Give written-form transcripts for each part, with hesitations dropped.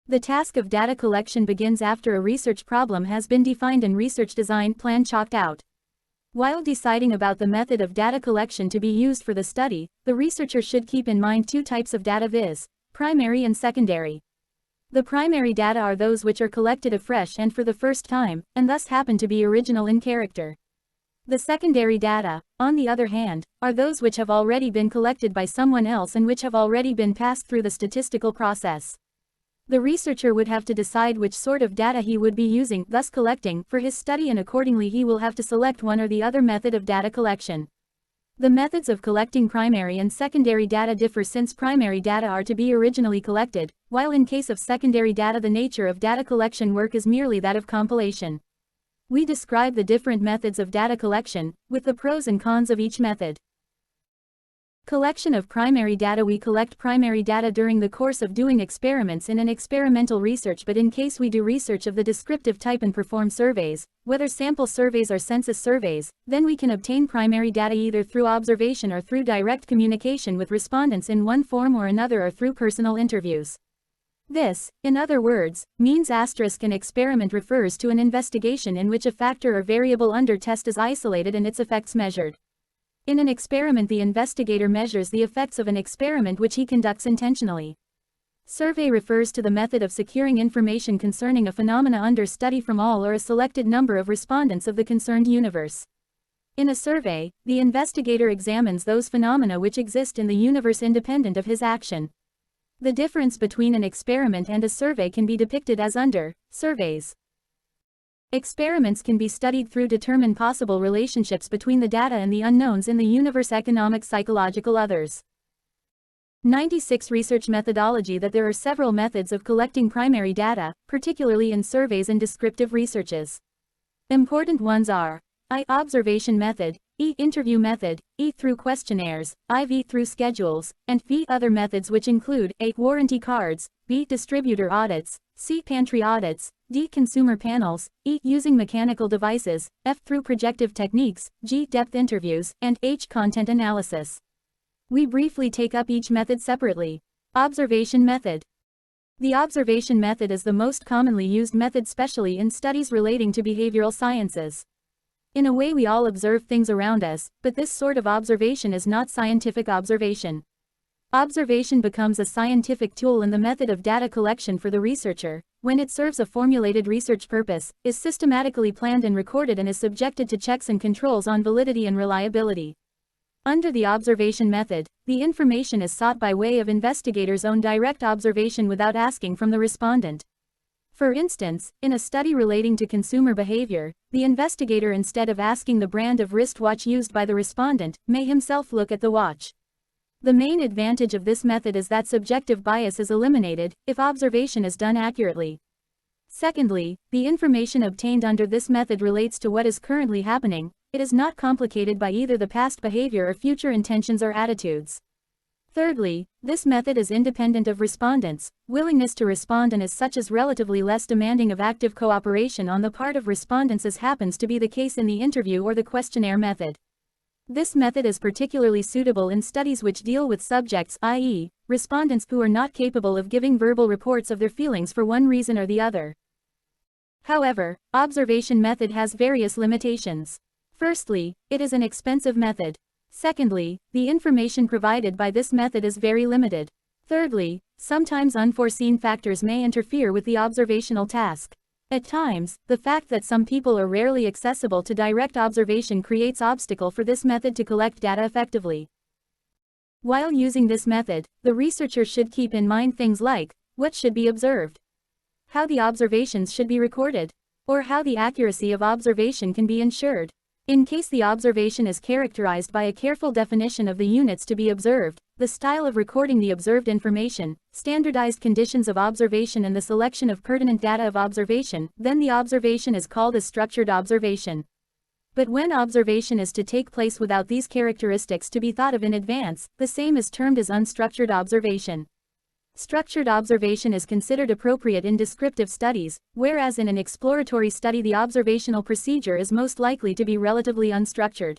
The task of data collection begins after a research problem has been defined and research design plan chalked out. While deciding about the method of data collection to be used for the study, the researcher should keep in mind two types of data, viz., primary and secondary. The primary data are those which are collected afresh and for the first time, and thus happen to be original in character. The secondary data, on the other hand, are those which have already been collected by someone else and which have already been passed through the statistical process. The researcher would have to decide which sort of data he would be using, thus collecting, for his study, and accordingly he will have to select one or the other method of data collection. The methods of collecting primary and secondary data differ, since primary data are to be originally collected, while in case of secondary data the nature of data collection work is merely that of compilation. We describe the different methods of data collection, with the pros and cons of each method. Collection of primary data. We collect primary data during the course of doing experiments in an experimental research, but in case we do research of the descriptive type and perform surveys, whether sample surveys or census surveys, then we can obtain primary data either through observation or through direct communication with respondents in one form or another, or through personal interviews. This, in other words, means an experiment refers to an investigation in which a factor or variable under test is isolated and its effects measured. In an experiment, the investigator measures the effects of an experiment which he conducts intentionally. Survey refers to the method of securing information concerning a phenomena under study from all or a selected number of respondents of the concerned universe. In a survey, the investigator examines those phenomena which exist in the universe independent of his action. The difference between an experiment and a survey can be depicted as under surveys. Experiments can be studied through determine possible relationships between the data and the unknowns in the universe, economic, psychological, others. 96 Research methodology. That there are several methods of collecting primary data, particularly in surveys and descriptive researches. Important ones are I. Observation method, E. Interview method, E. Through questionnaires, IV. Through schedules, and V. Other methods, which include A. Warranty cards, B. Distributor audits, C. Pantry audits, D. Consumer panels, E. Using mechanical devices, F. Through projective techniques, G. Depth interviews, and H. Content analysis. We briefly take up each method separately. Observation method. The observation method is the most commonly used method, especially in studies relating to behavioral sciences. In a way, we all observe things around us, but this sort of observation is not scientific observation. Observation becomes a scientific tool in the method of data collection for the researcher, when it serves a formulated research purpose, is systematically planned and recorded, and is subjected to checks and controls on validity and reliability. Under the observation method, the information is sought by way of investigators' own direct observation without asking from the respondent. For instance, in a study relating to consumer behavior, the investigator, instead of asking the brand of wristwatch used by the respondent, may himself look at the watch. The main advantage of this method is that subjective bias is eliminated if observation is done accurately. Secondly, the information obtained under this method relates to what is currently happening. It is not complicated by either the past behavior or future intentions or attitudes. Thirdly, this method is independent of respondents' willingness to respond, and as such is relatively less demanding of active cooperation on the part of respondents, as happens to be the case in the interview or the questionnaire method. This method is particularly suitable in studies which deal with subjects, i.e., respondents who are not capable of giving verbal reports of their feelings for one reason or the other. However, observation method has various limitations. Firstly, it is an expensive method. Secondly, the information provided by this method is very limited. Thirdly, sometimes unforeseen factors may interfere with the observational task. At times, the fact that some people are rarely accessible to direct observation creates obstacle for this method to collect data effectively. While using this method, the researcher should keep in mind things like what should be observed, how the observations should be recorded, or how the accuracy of observation can be ensured. In case the observation is characterized by a careful definition of the units to be observed, the style of recording the observed information, standardized conditions of observation, and the selection of pertinent data of observation, then the observation is called a structured observation. But when observation is to take place without these characteristics to be thought of in advance, the same is termed as unstructured observation. Structured observation is considered appropriate in descriptive studies, whereas in an exploratory study the observational procedure is most likely to be relatively unstructured.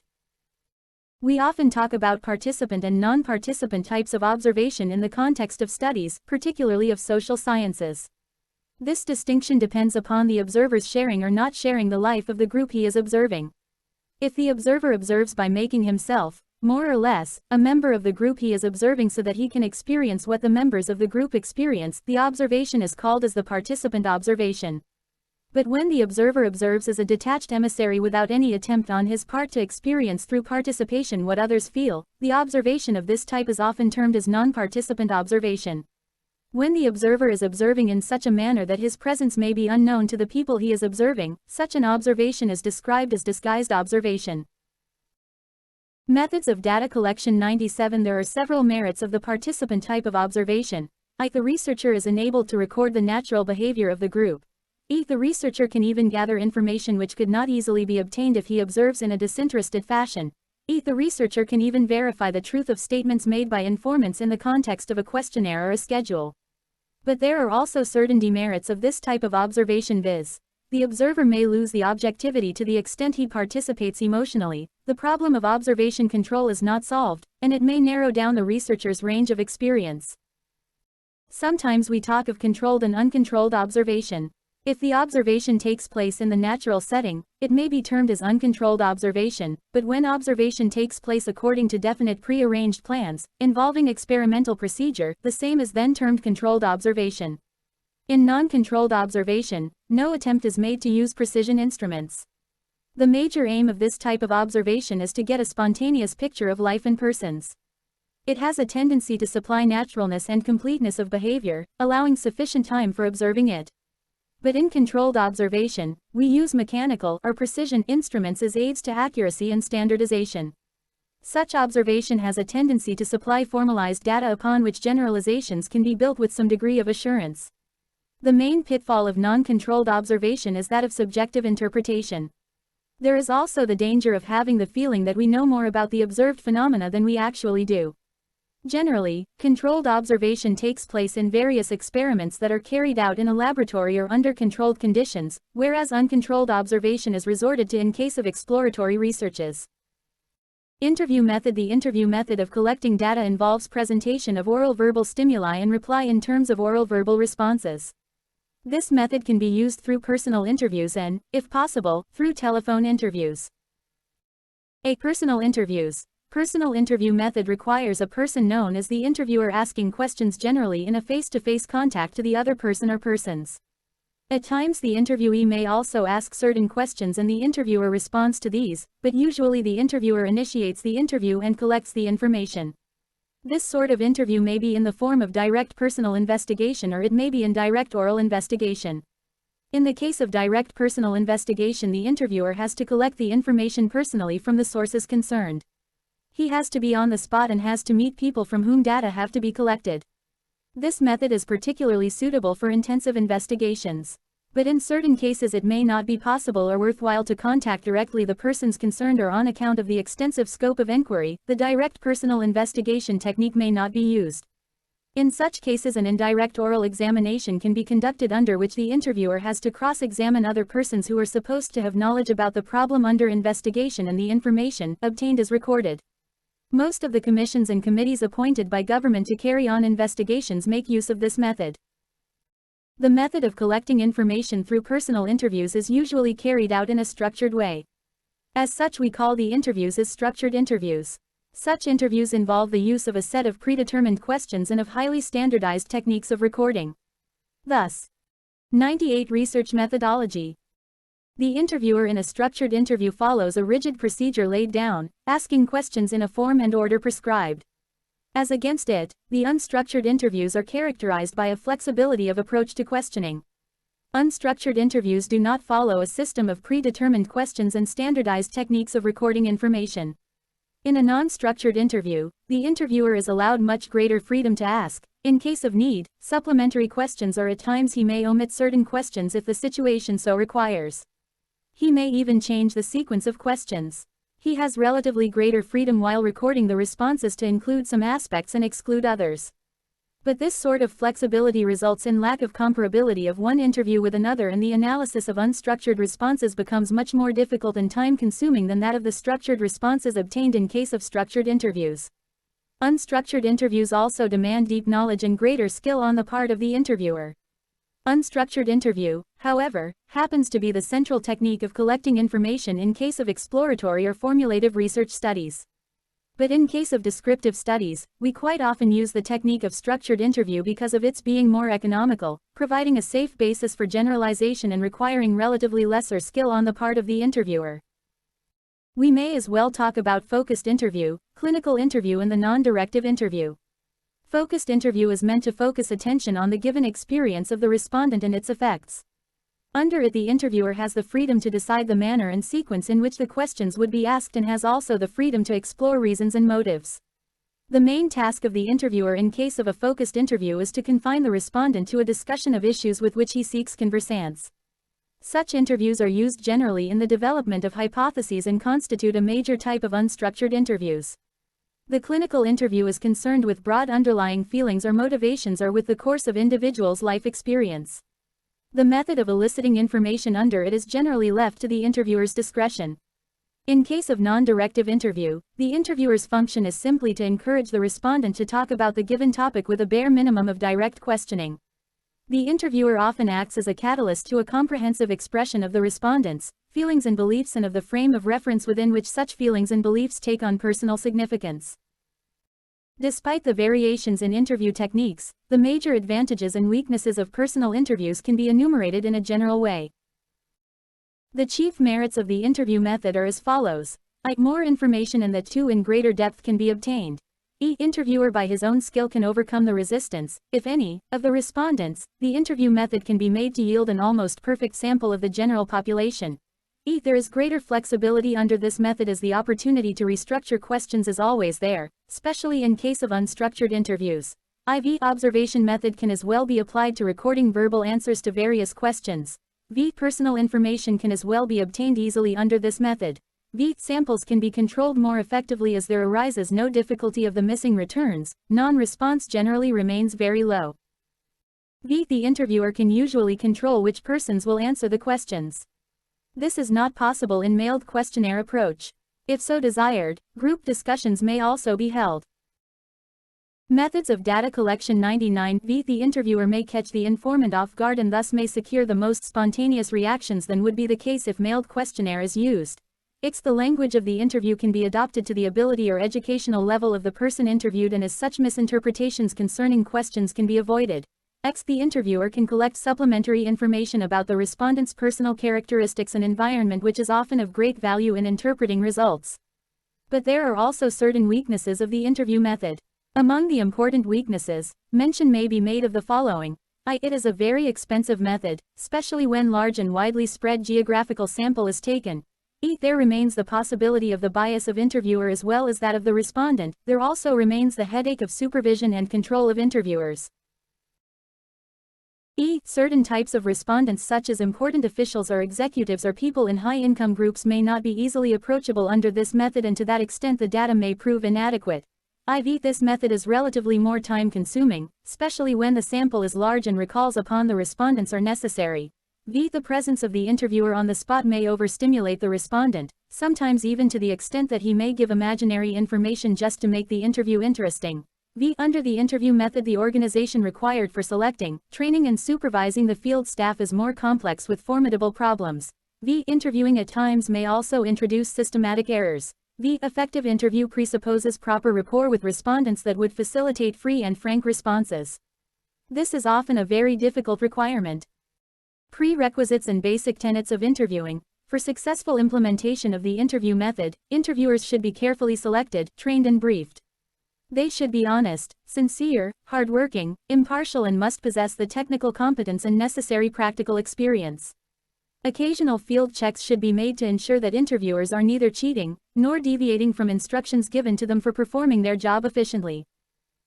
We often talk about participant and non-participant types of observation in the context of studies, particularly of social sciences. This distinction depends upon the observer's sharing or not sharing the life of the group he is observing. If the observer observes by making himself, more or less, a member of the group he is observing so that he can experience what the members of the group experience, the observation is called as the participant observation. But when the observer observes as a detached emissary without any attempt on his part to experience through participation what others feel, the observation of this type is often termed as non-participant observation. When the observer is observing in such a manner that his presence may be unknown to the people he is observing, such an observation is described as disguised observation. Methods of data collection. 97 There are several merits of the participant type of observation. The researcher is enabled to record the natural behavior of the group. The researcher can even gather information which could not easily be obtained if he observes in a disinterested fashion. The researcher can even verify the truth of statements made by informants in the context of a questionnaire or a schedule. But there are also certain demerits of this type of observation, viz. The observer may lose the objectivity to the extent he participates emotionally, the problem of observation control is not solved, and it may narrow down the researcher's range of experience. Sometimes we talk of controlled and uncontrolled observation. If the observation takes place in the natural setting, it may be termed as uncontrolled observation, but when observation takes place according to definite pre-arranged plans, involving experimental procedure, the same is then termed controlled observation. In non-controlled observation, no attempt is made to use precision instruments. The major aim of this type of observation is to get a spontaneous picture of life and persons. It has a tendency to supply naturalness and completeness of behavior, allowing sufficient time for observing it. But in controlled observation, we use mechanical or precision instruments as aids to accuracy and standardization. Such observation has a tendency to supply formalized data upon which generalizations can be built with some degree of assurance. The main pitfall of non-controlled observation is that of subjective interpretation. There is also the danger of having the feeling that we know more about the observed phenomena than we actually do. Generally, controlled observation takes place in various experiments that are carried out in a laboratory or under controlled conditions, whereas uncontrolled observation is resorted to in case of exploratory researches. Interview method. The interview method of collecting data involves presentation of oral verbal stimuli and reply in terms of oral verbal responses. This method can be used through personal interviews and, if possible, through telephone interviews. Personal interviews. Personal interview method requires a person known as the interviewer asking questions generally in a face-to-face contact to the other person or persons. At times the interviewee may also ask certain questions and the interviewer responds to these, but usually the interviewer initiates the interview and collects the information. This sort of interview may be in the form of direct personal investigation or it may be indirect oral investigation. In the case of direct personal investigation, the interviewer has to collect the information personally from the sources concerned. He has to be on the spot and has to meet people from whom data have to be collected. This method is particularly suitable for intensive investigations. But in certain cases it may not be possible or worthwhile to contact directly the persons concerned, or on account of the extensive scope of inquiry, the direct personal investigation technique may not be used. In such cases an indirect oral examination can be conducted, under which the interviewer has to cross-examine other persons who are supposed to have knowledge about the problem under investigation, and the information obtained is recorded. Most of the commissions and committees appointed by government to carry on investigations make use of this method. The method of collecting information through personal interviews is usually carried out in a structured way. As such, we call the interviews as structured interviews. Such interviews involve the use of a set of predetermined questions and of highly standardized techniques of recording. Thus, 98 Research methodology. The interviewer in a structured interview follows a rigid procedure laid down, asking questions in a form and order prescribed. As against it, the unstructured interviews are characterized by a flexibility of approach to questioning. Unstructured interviews do not follow a system of predetermined questions and standardized techniques of recording information. In a non-structured interview, the interviewer is allowed much greater freedom to ask, in case of need, supplementary questions, or at times he may omit certain questions if the situation so requires. He may even change the sequence of questions. He has relatively greater freedom while recording the responses to include some aspects and exclude others. But this sort of flexibility results in lack of comparability of one interview with another, and the analysis of unstructured responses becomes much more difficult and time-consuming than that of the structured responses obtained in case of structured interviews. Unstructured interviews also demand deep knowledge and greater skill on the part of the interviewer. Unstructured interview, however, happens to be the central technique of collecting information in case of exploratory or formulative research studies. But in case of descriptive studies, we quite often use the technique of structured interview because of its being more economical, providing a safe basis for generalization and requiring relatively lesser skill on the part of the interviewer. We may as well talk about focused interview, clinical interview and the non-directive interview. Focused interview is meant to focus attention on the given experience of the respondent and its effects. Under it, the interviewer has the freedom to decide the manner and sequence in which the questions would be asked and has also the freedom to explore reasons and motives. The main task of the interviewer in case of a focused interview is to confine the respondent to a discussion of issues with which he seeks conversance. Such interviews are used generally in the development of hypotheses and constitute a major type of unstructured interviews. The clinical interview is concerned with broad underlying feelings or motivations or with the course of individual's life experience. The method of eliciting information under it is generally left to the interviewer's discretion. In case of non-directive interview, the interviewer's function is simply to encourage the respondent to talk about the given topic with a bare minimum of direct questioning. The interviewer often acts as a catalyst to a comprehensive expression of the respondent's feelings and beliefs and of the frame of reference within which such feelings and beliefs take on personal significance. Despite the variations in interview techniques, the major advantages and weaknesses of personal interviews can be enumerated in a general way. The chief merits of the interview method are as follows. More information and that too in greater depth can be obtained. Interviewer by his own skill can overcome the resistance, if any, of the respondents. The interview method can be made to yield an almost perfect sample of the general population. There is greater flexibility under this method as the opportunity to restructure questions is always there, especially in case of unstructured interviews. Observation method can as well be applied to recording verbal answers to various questions. Personal information can as well be obtained easily under this method. Samples can be controlled more effectively as there arises no difficulty of the missing returns. Non-response generally remains very low. The interviewer can usually control which persons will answer the questions. This is not possible in mailed questionnaire approach. If so desired, group discussions may also be held. Methods of data collection 99. The interviewer may catch the informant off guard and thus may secure the most spontaneous reactions than would be the case if mailed questionnaire is used. The language of the interview can be adapted to the ability or educational level of the person interviewed, and as such misinterpretations concerning questions can be avoided. The interviewer can collect supplementary information about the respondent's personal characteristics and environment, which is often of great value in interpreting results. But there are also certain weaknesses of the interview method. Among the important weaknesses, mention may be made of the following. It is a very expensive method, especially when large and widely spread geographical sample is taken. There remains the possibility of the bias of interviewer as well as that of the respondent. There also remains the headache of supervision and control of interviewers. Certain types of respondents such as important officials or executives or people in high-income groups may not be easily approachable under this method, and to that extent the data may prove inadequate. This method is relatively more time-consuming, especially when the sample is large and recalls upon the respondents are necessary. The presence of the interviewer on the spot may overstimulate the respondent, sometimes even to the extent that he may give imaginary information just to make the interview interesting. Under the interview method, the organization required for selecting, training and supervising the field staff is more complex with formidable problems. Interviewing at times may also introduce systematic errors. Effective interview presupposes proper rapport with respondents that would facilitate free and frank responses. This is often a very difficult requirement. Prerequisites and basic tenets of interviewing. For successful implementation of the interview method, interviewers should be carefully selected, trained and briefed. They should be honest, sincere, hardworking, impartial and must possess the technical competence and necessary practical experience. Occasional field checks should be made to ensure that interviewers are neither cheating, nor deviating from instructions given to them for performing their job efficiently.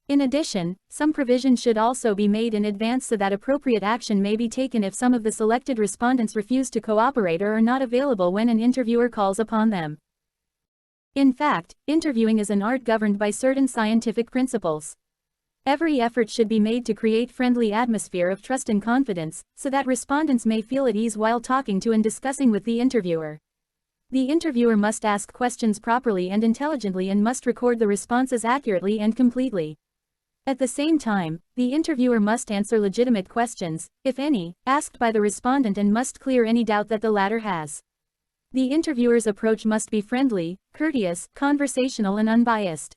In addition, some provision should also be made in advance so that appropriate action may be taken if some of the selected respondents refuse to cooperate or are not available when an interviewer calls upon them. In fact, interviewing is an art governed by certain scientific principles. Every effort should be made to create friendly atmosphere of trust and confidence, so that respondents may feel at ease while talking to and discussing with the interviewer. The interviewer must ask questions properly and intelligently and must record the responses accurately and completely. At the same time, the interviewer must answer legitimate questions, if any, asked by the respondent and must clear any doubt that the latter has. The interviewer's approach must be friendly, courteous, conversational and unbiased.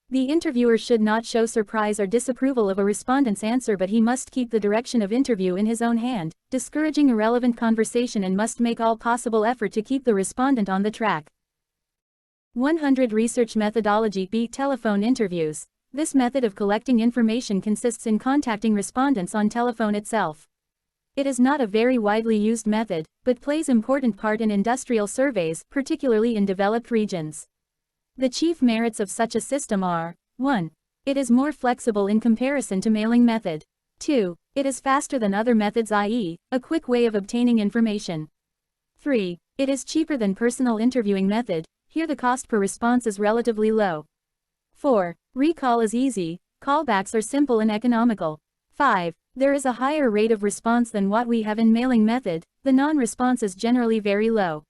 The interviewer should not show surprise or disapproval of a respondent's answer, but he must keep the direction of interview in his own hand, discouraging irrelevant conversation, and must make all possible effort to keep the respondent on the track. 100 Research methodology. Beat telephone interviews. This method of collecting information consists in contacting respondents on telephone itself. It is not a very widely used method, but plays an important part in industrial surveys, particularly in developed regions. The chief merits of such a system are: 1. It is more flexible in comparison to mailing method. 2. It is faster than other methods, i.e., a quick way of obtaining information. 3. It is cheaper than personal interviewing method. Here the cost per response is relatively low. 4. Recall is easy, callbacks are simple and economical. 5. There is a higher rate of response than what we have in mailing method, the non-response is generally very low.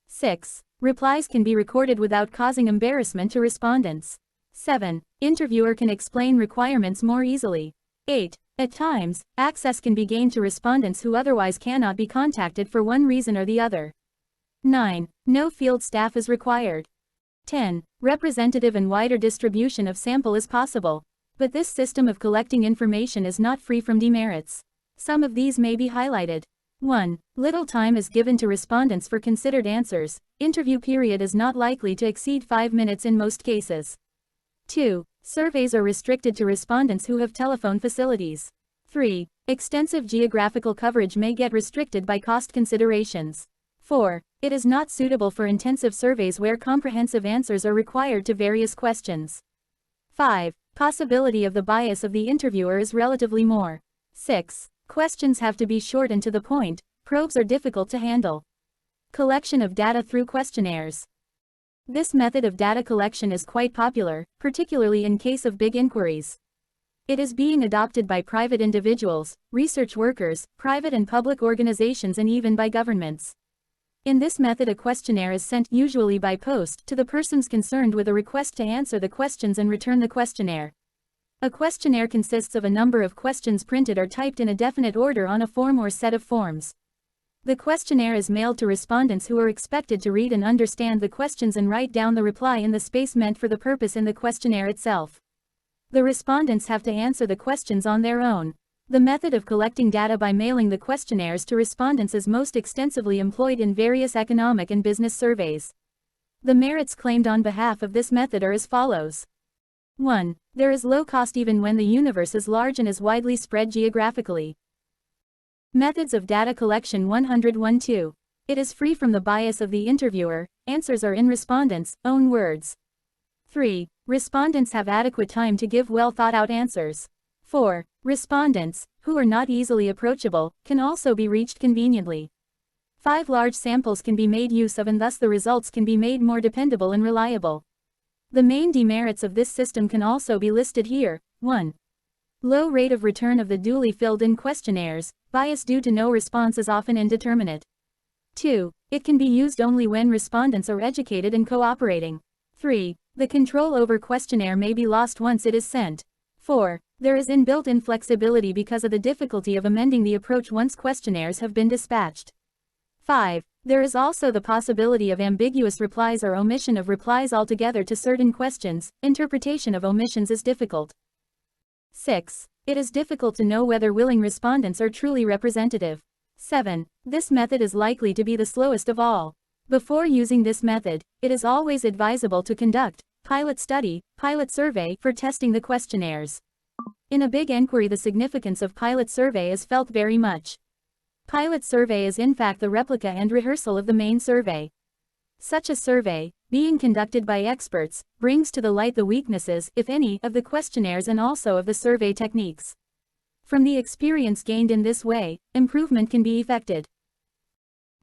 6. Replies can be recorded without causing embarrassment to respondents. 7. Interviewer can explain requirements more easily. 8. At times, access can be gained to respondents who otherwise cannot be contacted for one reason or the other. 9. No field staff is required. 10. Representative and wider distribution of sample is possible. But this system of collecting information is not free from demerits. Some of these may be highlighted. 1. Little time is given to respondents for considered answers. Interview period is not likely to exceed 5 minutes in most cases. 2. Surveys are restricted to respondents who have telephone facilities. 3. Extensive geographical coverage may get restricted by cost considerations. 4. It is not suitable for intensive surveys where comprehensive answers are required to various questions. 5. Possibility of the bias of the interviewer is relatively more. 6. Questions have to be short and to the point. Probes are difficult to handle. Collection of data through questionnaires. This method of data collection is quite popular, particularly in case of big inquiries. It is being adopted by private individuals, research workers, private and public organizations, and even by governments. In this method, a questionnaire is sent, usually by post, to the persons concerned with a request to answer the questions and return the questionnaire. A questionnaire consists of a number of questions printed or typed in a definite order on a form or set of forms. The questionnaire is mailed to respondents who are expected to read and understand the questions and write down the reply in the space meant for the purpose in the questionnaire itself. The respondents have to answer the questions on their own. The method of collecting data by mailing the questionnaires to respondents is most extensively employed in various economic and business surveys. The merits claimed on behalf of this method are as follows. 1. There is low cost even when the universe is large and is widely spread geographically. Methods of data collection. 101. It is free from the bias of the interviewer, answers are in respondents' own words. 3. Respondents have adequate time to give well thought out answers. 4. Respondents, who are not easily approachable, can also be reached conveniently. 5. Large samples can be made use of and thus the results can be made more dependable and reliable. The main demerits of this system can also be listed here. 1. Low rate of return of the duly filled-in questionnaires, bias due to no response is often indeterminate. 2. It can be used only when respondents are educated and cooperating. 3. The control over questionnaire may be lost once it is sent. 4. There is inbuilt inflexibility because of the difficulty of amending the approach once questionnaires have been dispatched. 5. There is also the possibility of ambiguous replies or omission of replies altogether to certain questions. Interpretation of omissions is difficult. 6. It is difficult to know whether willing respondents are truly representative. 7. This method is likely to be the slowest of all. Before using this method, it is always advisable to conduct pilot study, pilot survey for testing the questionnaires. In a big inquiry, the significance of pilot survey is felt very much. Pilot survey is in fact the replica and rehearsal of the main survey. Such a survey, being conducted by experts, brings to the light the weaknesses, if any, of the questionnaires and also of the survey techniques. From the experience gained in this way, improvement can be effected.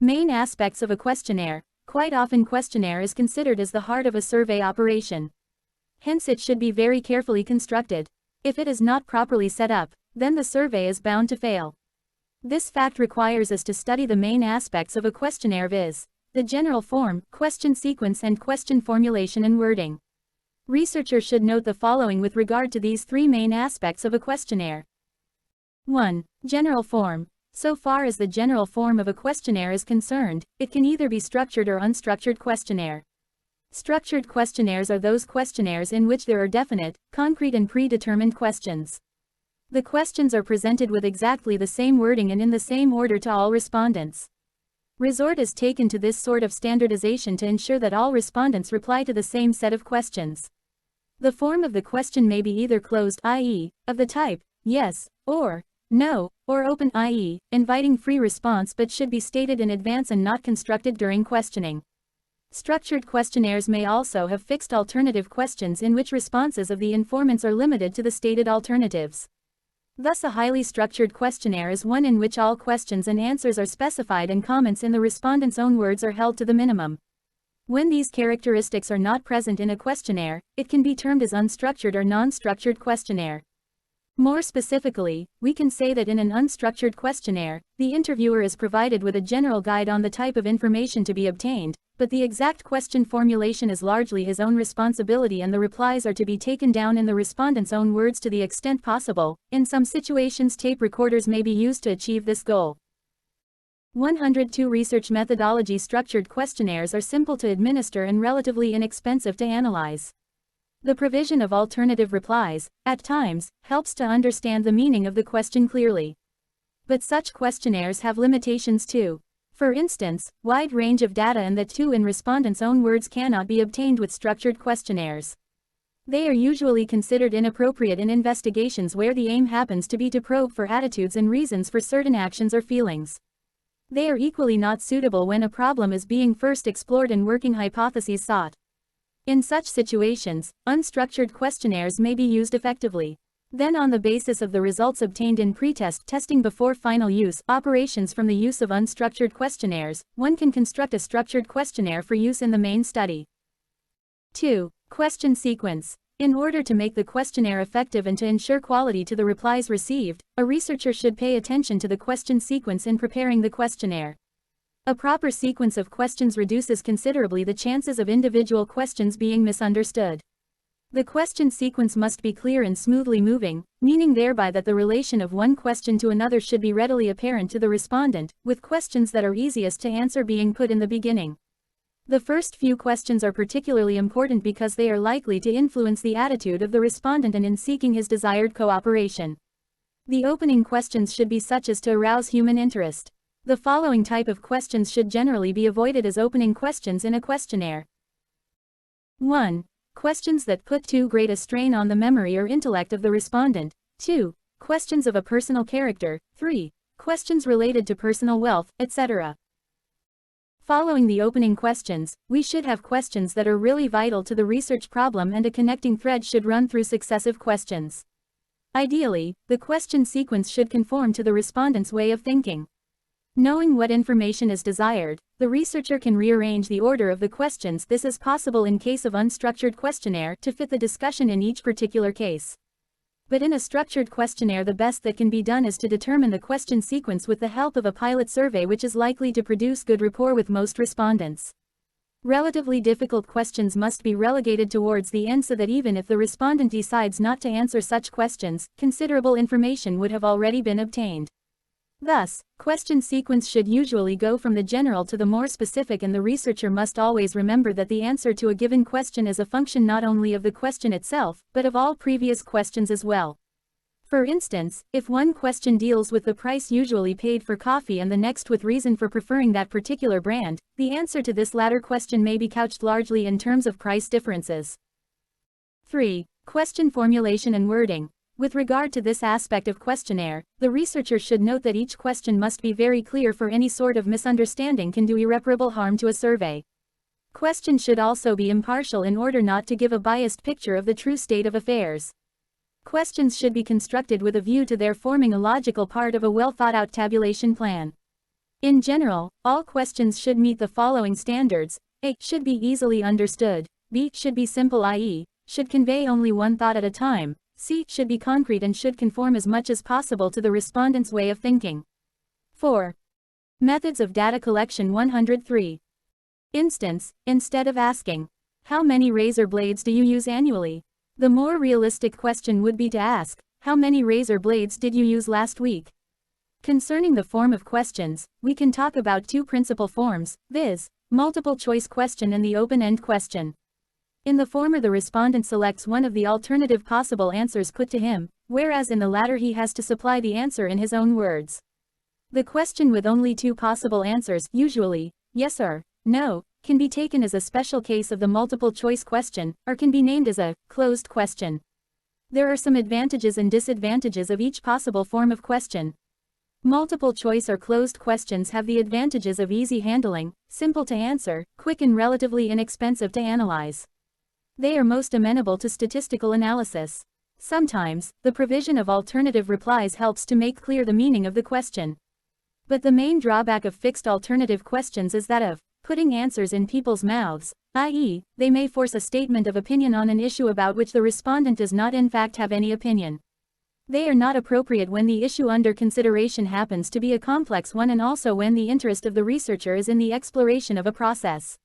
Main aspects of a questionnaire. Quite often questionnaire is considered as the heart of a survey operation. Hence it should be very carefully constructed. If it is not properly set up, then the survey is bound to fail. This fact requires us to study the main aspects of a questionnaire, viz. the general form, question sequence and question formulation and wording. Researchers should note the following with regard to these three main aspects of a questionnaire. 1. General form. So far as the general form of a questionnaire is concerned, it can either be structured or unstructured questionnaire. Structured questionnaires are those questionnaires in which there are definite, concrete and predetermined questions. The questions are presented with exactly the same wording and in the same order to all respondents. Resort is taken to this sort of standardization to ensure that all respondents reply to the same set of questions. The form of the question may be either closed, i.e., of the type, yes, or no, or open, i.e., inviting free response, but should be stated in advance and not constructed during questioning. Structured questionnaires may also have fixed alternative questions in which responses of the informants are limited to the stated alternatives. Thus a highly structured questionnaire is one in which all questions and answers are specified and comments in the respondent's own words are held to the minimum. When these characteristics are not present in a questionnaire, it can be termed as unstructured or non-structured questionnaire. More specifically, we can say that in an unstructured questionnaire, the interviewer is provided with a general guide on the type of information to be obtained, but the exact question formulation is largely his own responsibility and the replies are to be taken down in the respondent's own words to the extent possible. In some situations, tape recorders may be used to achieve this goal. 102 Research methodology. Structured questionnaires are simple to administer and relatively inexpensive to analyze. The provision of alternative replies, at times, helps to understand the meaning of the question clearly. But such questionnaires have limitations too. For instance, wide range of data and that too in respondents' own words cannot be obtained with structured questionnaires. They are usually considered inappropriate in investigations where the aim happens to be to probe for attitudes and reasons for certain actions or feelings. They are equally not suitable when a problem is being first explored and working hypotheses sought. In such situations, unstructured questionnaires may be used effectively. Then on the basis of the results obtained in pretest testing before final use operations from the use of unstructured questionnaires, one can construct a structured questionnaire for use in the main study. 2. Question sequence. In order to make the questionnaire effective and to ensure quality to the replies received, a researcher should pay attention to the question sequence in preparing the questionnaire. A proper sequence of questions reduces considerably the chances of individual questions being misunderstood. The question sequence must be clear and smoothly moving, meaning thereby that the relation of one question to another should be readily apparent to the respondent, with questions that are easiest to answer being put in the beginning. The first few questions are particularly important because they are likely to influence the attitude of the respondent and in seeking his desired cooperation. The opening questions should be such as to arouse human interest. The following type of questions should generally be avoided as opening questions in a questionnaire. 1. Questions that put too great a strain on the memory or intellect of the respondent. 2. Questions of a personal character. 3. Questions related to personal wealth, etc. Following the opening questions, we should have questions that are really vital to the research problem and a connecting thread should run through successive questions. Ideally, the question sequence should conform to the respondent's way of thinking. Knowing what information is desired, the researcher can rearrange the order of the questions. This is possible in case of unstructured questionnaire to fit the discussion in each particular case. But in a structured questionnaire, the best that can be done is to determine the question sequence with the help of a pilot survey, which is likely to produce good rapport with most respondents. Relatively difficult questions must be relegated towards the end so that even if the respondent decides not to answer such questions, considerable information would have already been obtained. Thus, question sequence should usually go from the general to the more specific, and the researcher must always remember that the answer to a given question is a function not only of the question itself, but of all previous questions as well. For instance, if one question deals with the price usually paid for coffee and the next with reason for preferring that particular brand, the answer to this latter question may be couched largely in terms of price differences. 3. Question formulation and wording. With regard to this aspect of questionnaire, the researcher should note that each question must be very clear, for any sort of misunderstanding can do irreparable harm to a survey. Questions should also be impartial in order not to give a biased picture of the true state of affairs. Questions should be constructed with a view to their forming a logical part of a well-thought-out tabulation plan. In general, all questions should meet the following standards. A. Should be easily understood. B. Should be simple, i.e., should convey only one thought at a time. C. Should be concrete and should conform as much as possible to the respondent's way of thinking. 4. Methods of data collection. 103. Instance, instead of asking How many razor blades do you use annually? The more realistic question would be to ask, how many razor blades did you use last week? Concerning the form of questions, we can talk about two principal forms, viz., multiple choice question and the open-end question. In the former, the respondent selects one of the alternative possible answers put to him, whereas in the latter he has to supply the answer in his own words. The question with only two possible answers, usually, yes or no, can be taken as a special case of the multiple choice question, or can be named as a closed question. There are some advantages and disadvantages of each possible form of question. Multiple choice or closed questions have the advantages of easy handling, simple to answer, quick and relatively inexpensive to analyze. They are most amenable to statistical analysis. Sometimes, the provision of alternative replies helps to make clear the meaning of the question. But the main drawback of fixed alternative questions is that of putting answers in people's mouths, i.e., they may force a statement of opinion on an issue about which the respondent does not in fact have any opinion. They are not appropriate when the issue under consideration happens to be a complex one and also when the interest of the researcher is in the exploration of a process.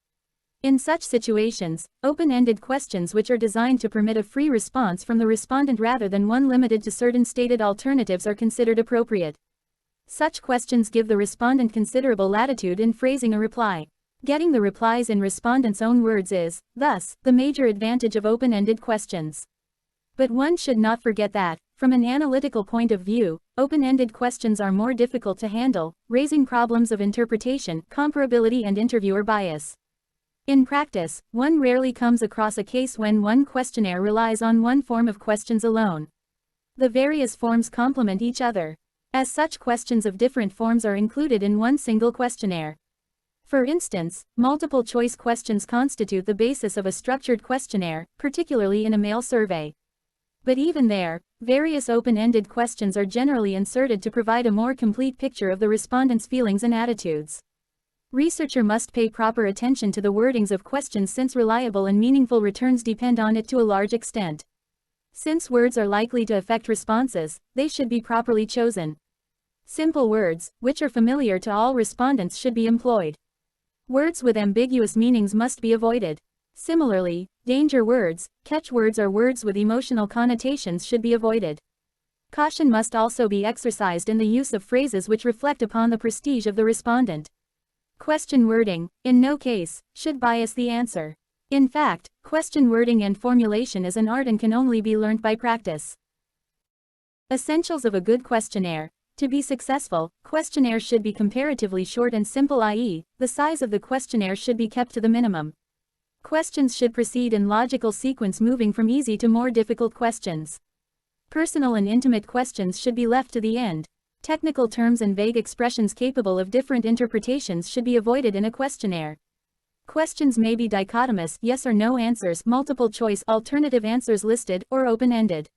In such situations, open-ended questions which are designed to permit a free response from the respondent rather than one limited to certain stated alternatives are considered appropriate. Such questions give the respondent considerable latitude in phrasing a reply. Getting the replies in respondents' own words is, thus, the major advantage of open-ended questions. But one should not forget that, from an analytical point of view, open-ended questions are more difficult to handle, raising problems of interpretation, comparability and interviewer bias. In practice, one rarely comes across a case when one questionnaire relies on one form of questions alone. The various forms complement each other. As such, questions of different forms are included in one single questionnaire. For instance, multiple choice questions constitute the basis of a structured questionnaire, particularly in a mail survey. But even there, various open-ended questions are generally inserted to provide a more complete picture of the respondent's feelings and attitudes. Researcher must pay proper attention to the wordings of questions since reliable and meaningful returns depend on it to a large extent. Since words are likely to affect responses, they should be properly chosen. Simple words, which are familiar to all respondents, should be employed. Words with ambiguous meanings must be avoided. Similarly, danger words, catchwords or words with emotional connotations should be avoided. Caution must also be exercised in the use of phrases which reflect upon the prestige of the respondent. Question wording, in no case, should bias the answer. In fact, question wording and formulation is an art and can only be learned by practice. Essentials of a good questionnaire. To be successful, questionnaires should be comparatively short and simple, i.e., the size of the questionnaire should be kept to the minimum. Questions should proceed in logical sequence, moving from easy to more difficult questions. Personal and intimate questions should be left to the end. Technical terms and vague expressions capable of different interpretations should be avoided in a questionnaire. Questions may be dichotomous, yes or no answers, multiple choice, alternative answers listed, or open-ended.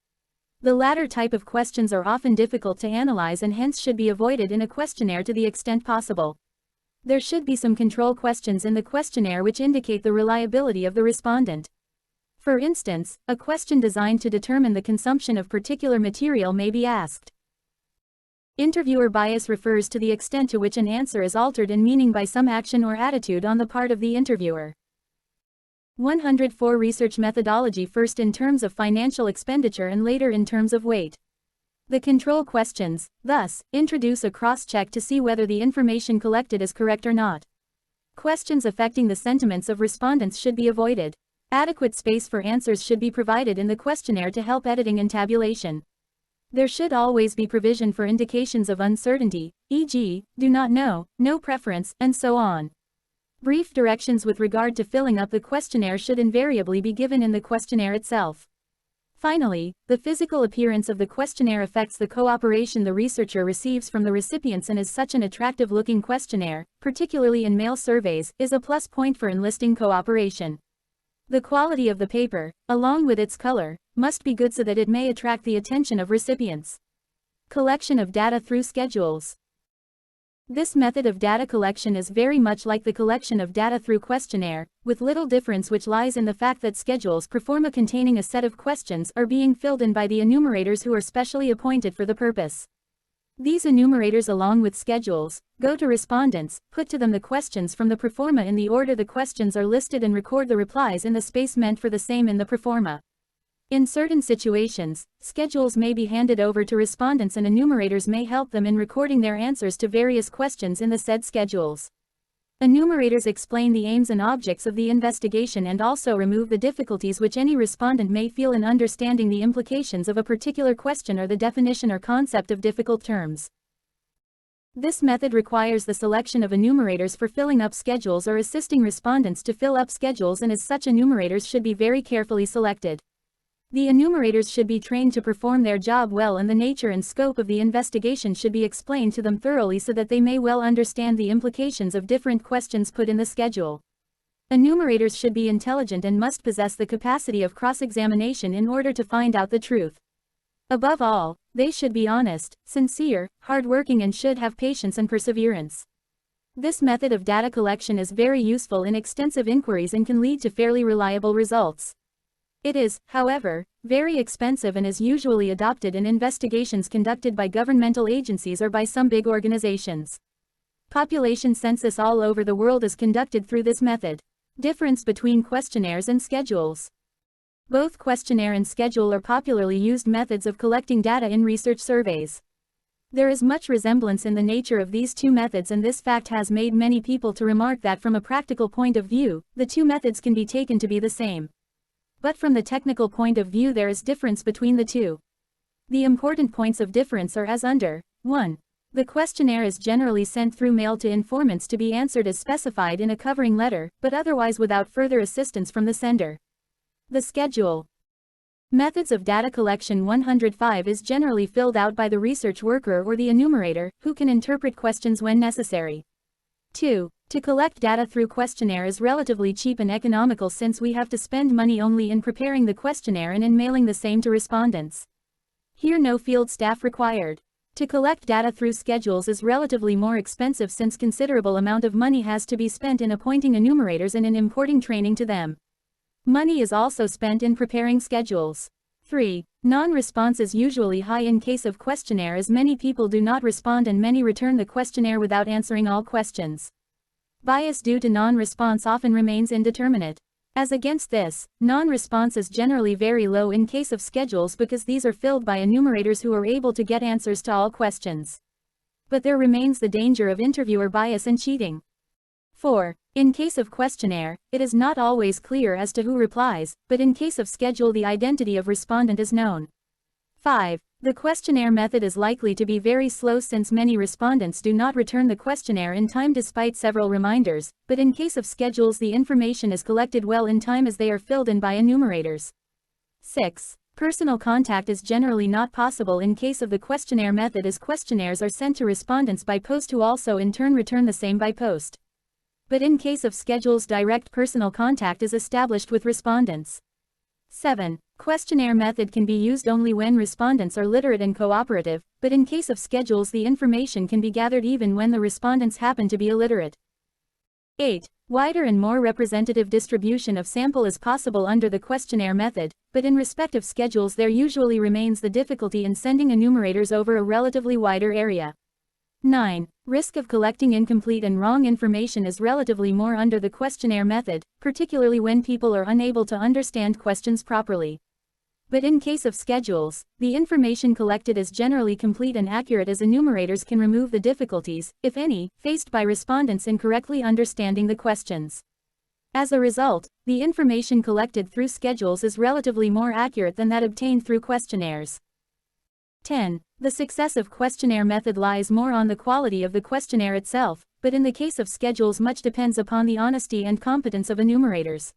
The latter type of questions are often difficult to analyze and hence should be avoided in a questionnaire to the extent possible. There should be some control questions in the questionnaire which indicate the reliability of the respondent. For instance, a question designed to determine the consumption of particular material may be asked. Interviewer bias refers to the extent to which an answer is altered in meaning by some action or attitude on the part of the interviewer. 104 Research methodology, first in terms of financial expenditure and later in terms of weight. The control questions, thus, introduce a cross-check to see whether the information collected is correct or not. Questions affecting the sentiments of respondents should be avoided. Adequate space for answers should be provided in the questionnaire to help editing and tabulation. There should always be provision for indications of uncertainty, e.g., do not know, no preference, and so on. Brief directions with regard to filling up the questionnaire should invariably be given in the questionnaire itself. Finally, the physical appearance of the questionnaire affects the cooperation the researcher receives from the recipients, and as such an attractive-looking questionnaire, particularly in mail surveys, is a plus point for enlisting cooperation. The quality of the paper, along with its color, must be good so that it may attract the attention of recipients. Collection of data through schedules. This method of data collection is very much like the collection of data through questionnaire, with little difference which lies in the fact that schedules perform containing a set of questions are being filled in by the enumerators who are specially appointed for the purpose. These enumerators, along with schedules, go to respondents, put to them the questions from the proforma in the order the questions are listed, and record the replies in the space meant for the same in the proforma. In certain situations, schedules may be handed over to respondents and enumerators may help them in recording their answers to various questions in the said schedules. Enumerators explain the aims and objects of the investigation and also remove the difficulties which any respondent may feel in understanding the implications of a particular question or the definition or concept of difficult terms. This method requires the selection of enumerators for filling up schedules or assisting respondents to fill up schedules, and as such enumerators should be very carefully selected. The enumerators should be trained to perform their job well, and the nature and scope of the investigation should be explained to them thoroughly so that they may well understand the implications of different questions put in the schedule. Enumerators should be intelligent and must possess the capacity of cross-examination in order to find out the truth. Above all, they should be honest, sincere, hardworking, and should have patience and perseverance. This method of data collection is very useful in extensive inquiries and can lead to fairly reliable results. It is, however, very expensive and is usually adopted in investigations conducted by governmental agencies or by some big organizations. Population census all over the world is conducted through this method. Difference between questionnaires and schedules. Both questionnaire and schedule are popularly used methods of collecting data in research surveys. There is much resemblance in the nature of these two methods, and this fact has made many people to remark that from a practical point of view, the two methods can be taken to be the same. But from the technical point of view there is difference between the two. The important points of difference are as under. 1. The questionnaire is generally sent through mail to informants to be answered as specified in a covering letter, but otherwise without further assistance from the sender. The schedule. Methods of data collection 105 is generally filled out by the research worker or the enumerator, who can interpret questions when necessary. 2. To collect data through questionnaire is relatively cheap and economical, since we have to spend money only in preparing the questionnaire and in mailing the same to respondents. Here no field staff required. To collect data through schedules is relatively more expensive, since considerable amount of money has to be spent in appointing enumerators and in importing training to them. Money is also spent in preparing schedules. 3. Non-response is usually high in case of questionnaire, as many people do not respond and many return the questionnaire without answering all questions. Bias due to non-response often remains indeterminate. As against this, non-response is generally very low in case of schedules, because these are filled by enumerators who are able to get answers to all questions. But there remains the danger of interviewer bias and cheating. 4. In case of questionnaire, it is not always clear as to who replies, but in case of schedule the identity of respondent is known. 5. The questionnaire method is likely to be very slow, since many respondents do not return the questionnaire in time despite several reminders, but in case of schedules the information is collected well in time as they are filled in by enumerators. 6. Personal contact is generally not possible in case of the questionnaire method, as questionnaires are sent to respondents by post, who also in turn return the same by post. But in case of schedules direct personal contact is established with respondents. 7. Questionnaire method can be used only when respondents are literate and cooperative, but in case of schedules the information can be gathered even when the respondents happen to be illiterate. 8. Wider and more representative distribution of sample is possible under the questionnaire method, but in respect of schedules there usually remains the difficulty in sending enumerators over a relatively wider area. 9. Risk of collecting incomplete and wrong information is relatively more under the questionnaire method, particularly when people are unable to understand questions properly. But in case of schedules, the information collected is generally complete and accurate, as enumerators can remove the difficulties, if any, faced by respondents in correctly understanding the questions. As a result, the information collected through schedules is relatively more accurate than that obtained through questionnaires. 10. The success of questionnaire method lies more on the quality of the questionnaire itself, but in the case of schedules much depends upon the honesty and competence of enumerators.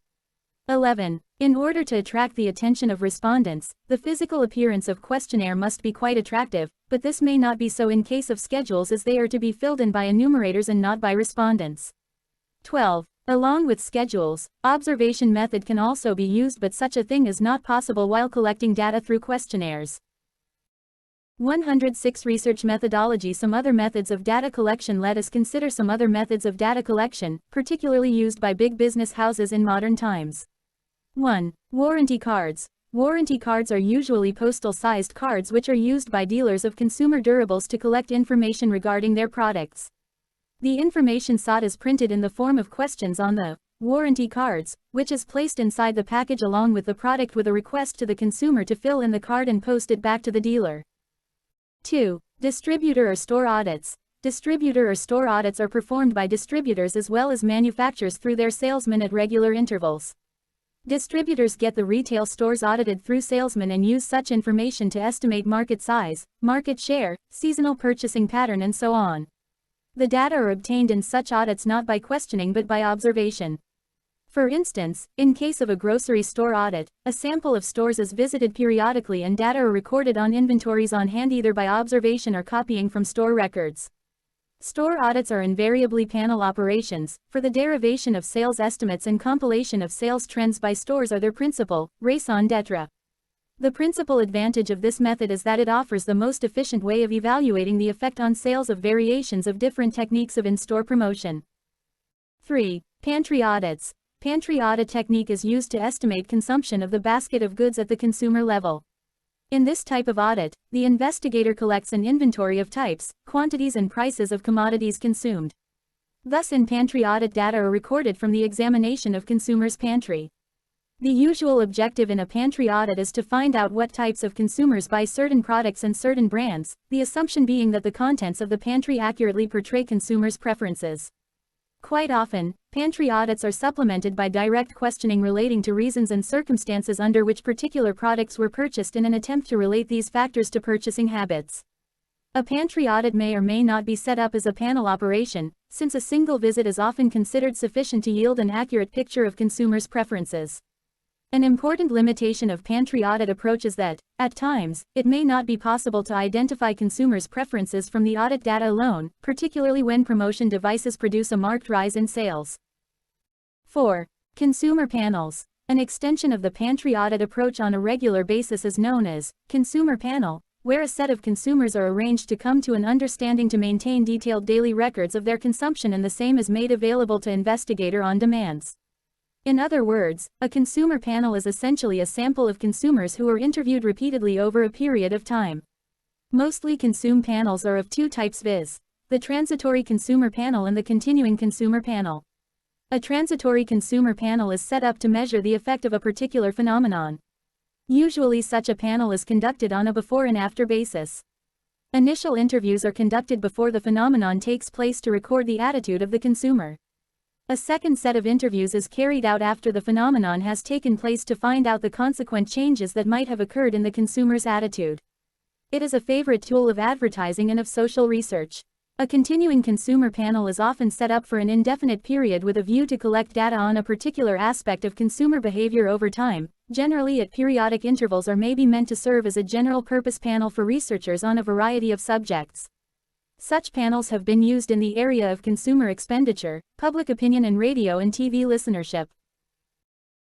11. In order to attract the attention of respondents, the physical appearance of questionnaire must be quite attractive, but this may not be so in case of schedules, as they are to be filled in by enumerators and not by respondents. 12. Along with schedules, observation method can also be used, but such a thing is not possible while collecting data through questionnaires. 106 Research methodology. Some other methods of data collection. Let us consider some other methods of data collection, particularly used by big business houses in modern times. 1. Warranty cards. Warranty cards are usually postal-sized cards which are used by dealers of consumer durables to collect information regarding their products. The information sought is printed in the form of questions on the warranty cards, which is placed inside the package along with the product with a request to the consumer to fill in the card and post it back to the dealer. 2. Distributor or store audits. Distributor or store audits are performed by distributors as well as manufacturers through their salesmen at regular intervals. Distributors get the retail stores audited through salesmen and use such information to estimate market size, market share, seasonal purchasing pattern and so on. The data are obtained in such audits not by questioning but by observation. For instance, in case of a grocery store audit, a sample of stores is visited periodically and data are recorded on inventories on hand either by observation or copying from store records. Store audits are invariably panel operations, for the derivation of sales estimates and compilation of sales trends by stores are their principal raison d'etre. The principal advantage of this method is that it offers the most efficient way of evaluating the effect on sales of variations of different techniques of in-store promotion. 3. Pantry audits. Pantry audit technique is used to estimate consumption of the basket of goods at the consumer level. In this type of audit, the investigator collects an inventory of types, quantities and prices of commodities consumed. Thus in pantry audit data are recorded from the examination of consumers' pantry. The usual objective in a pantry audit is to find out what types of consumers buy certain products and certain brands, the assumption being that the contents of the pantry accurately portray consumers' preferences. Quite often, pantry audits are supplemented by direct questioning relating to reasons and circumstances under which particular products were purchased in an attempt to relate these factors to purchasing habits. A pantry audit may or may not be set up as a panel operation, since a single visit is often considered sufficient to yield an accurate picture of consumers' preferences. An important limitation of pantry audit approach is that, at times, it may not be possible to identify consumers' preferences from the audit data alone, particularly when promotion devices produce a marked rise in sales. 4. Consumer panels. An extension of the pantry audit approach on a regular basis is known as consumer panel, where a set of consumers are arranged to come to an understanding to maintain detailed daily records of their consumption, and the same is made available to investigator on demands. In other words, a consumer panel is essentially a sample of consumers who are interviewed repeatedly over a period of time. Mostly consume panels are of two types, viz. the transitory consumer panel and the continuing consumer panel. A transitory consumer panel is set up to measure the effect of a particular phenomenon. Usually such a panel is conducted on a before and after basis. Initial interviews are conducted before the phenomenon takes place to record the attitude of the consumer. A second set of interviews is carried out after the phenomenon has taken place to find out the consequent changes that might have occurred in the consumer's attitude. It is a favorite tool of advertising and of social research. A continuing consumer panel is often set up for an indefinite period with a view to collect data on a particular aspect of consumer behavior over time, generally at periodic intervals, or may be meant to serve as a general-purpose panel for researchers on a variety of subjects. Such panels have been used in the area of consumer expenditure, public opinion and radio and TV listenership.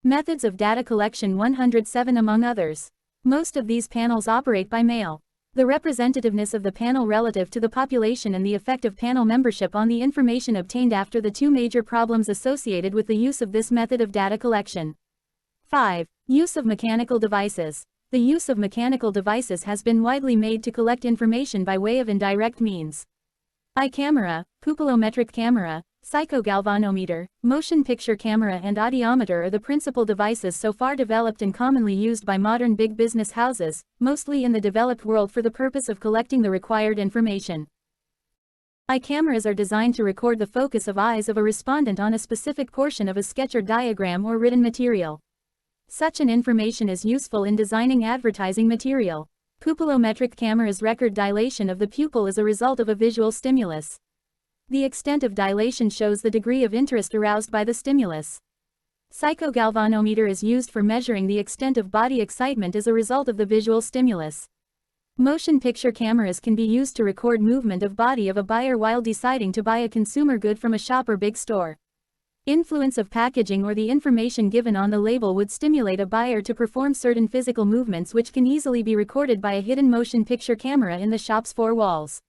Methods of data collection 107 among others. Most of these panels operate by mail. The representativeness of the panel relative to the population and the effect of panel membership on the information obtained after the two major problems associated with the use of this method of data collection. 5. Use of mechanical devices. The use of mechanical devices has been widely made to collect information by way of indirect means. Eye camera, pupillometric camera, psychogalvanometer, motion picture camera and audiometer are the principal devices so far developed and commonly used by modern big business houses, mostly in the developed world, for the purpose of collecting the required information. Eye cameras are designed to record the focus of eyes of a respondent on a specific portion of a sketch or diagram or written material. Such an information is useful in designing advertising material. Pupillometric cameras record dilation of the pupil as a result of a visual stimulus. The extent of dilation shows the degree of interest aroused by the stimulus. Psychogalvanometer is used for measuring the extent of body excitement as a result of the visual stimulus. Motion picture cameras can be used to record movement of body of a buyer while deciding to buy a consumer good from a shop or big store. Influence of packaging or the information given on the label would stimulate a buyer to perform certain physical movements which can easily be recorded by a hidden motion picture camera in the shop's four walls.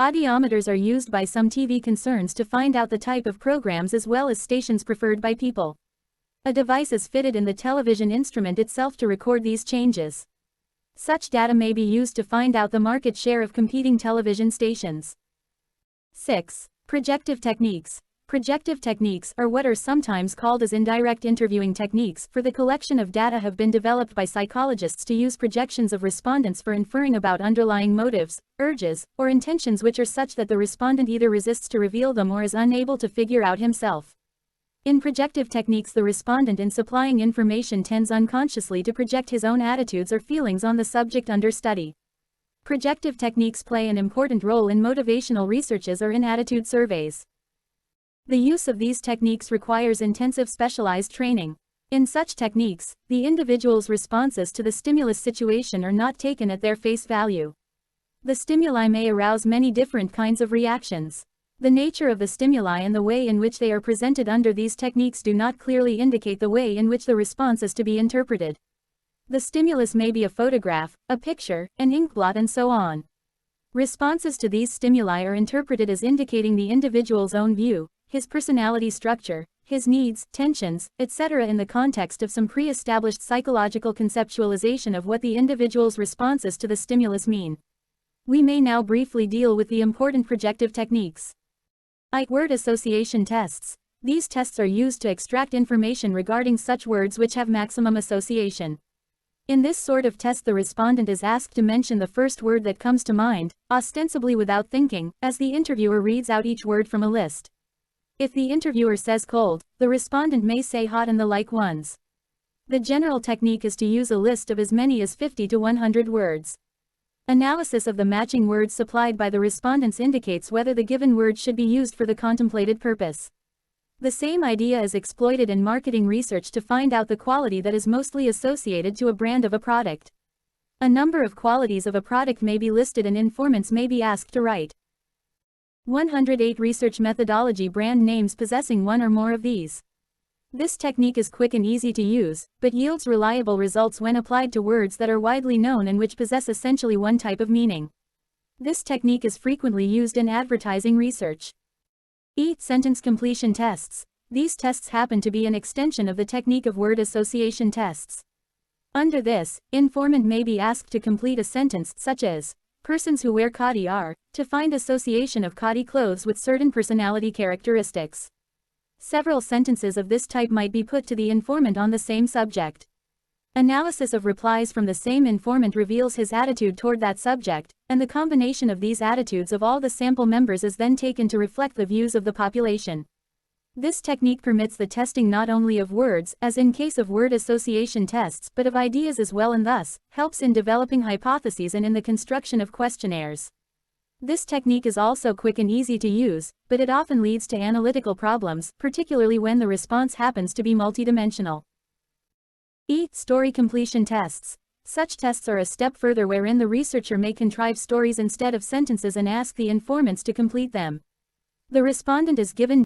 Audiometers are used by some TV concerns to find out the type of programs as well as stations preferred by people. A device is fitted in the television instrument itself to record these changes. Such data may be used to find out the market share of competing television stations. 6. Projective techniques. Projective techniques, or what are sometimes called as indirect interviewing techniques, for the collection of data have been developed by psychologists to use projections of respondents for inferring about underlying motives, urges, or intentions which are such that the respondent either resists to reveal them or is unable to figure out himself. In projective techniques, the respondent in supplying information tends unconsciously to project his own attitudes or feelings on the subject under study. Projective techniques play an important role in motivational researches or in attitude surveys. The use of these techniques requires intensive specialized training. In such techniques, the individual's responses to the stimulus situation are not taken at their face value. The stimuli may arouse many different kinds of reactions. The nature of the stimuli and the way in which they are presented under these techniques do not clearly indicate the way in which the response is to be interpreted. The stimulus may be a photograph, a picture, an inkblot, and so on. Responses to these stimuli are interpreted as indicating the individual's own view, his personality structure, his needs, tensions, etc. in the context of some pre-established psychological conceptualization of what the individual's responses to the stimulus mean. We may now briefly deal with the important projective techniques. Word association tests. These tests are used to extract information regarding such words which have maximum association. In this sort of test, the respondent is asked to mention the first word that comes to mind, ostensibly without thinking, as the interviewer reads out each word from a list. If the interviewer says cold, the respondent may say hot and the like ones. The general technique is to use a list of as many as 50 to 100 words. Analysis of the matching words supplied by the respondents indicates whether the given word should be used for the contemplated purpose. The same idea is exploited in marketing research to find out the quality that is mostly associated to a brand of a product. A number of qualities of a product may be listed and informants may be asked to write 108 research methodology brand names possessing one or more of these. This technique is quick and easy to use, but yields reliable results when applied to words that are widely known and which possess essentially one type of meaning. This technique is frequently used in advertising research. Sentence completion tests. These tests happen to be an extension of the technique of word association tests. Under this, informant may be asked to complete a sentence such as, persons who wear khadi are, to find association of khadi clothes with certain personality characteristics. Several sentences of this type might be put to the informant on the same subject. Analysis of replies from the same informant reveals his attitude toward that subject, and the combination of these attitudes of all the sample members is then taken to reflect the views of the population. This technique permits the testing not only of words, as in case of word association tests, but of ideas as well, and thus, helps in developing hypotheses and in the construction of questionnaires. This technique is also quick and easy to use, but it often leads to analytical problems, particularly when the response happens to be multidimensional. Story completion tests. Such tests are a step further, wherein the researcher may contrive stories instead of sentences and ask the informants to complete them. The respondent is given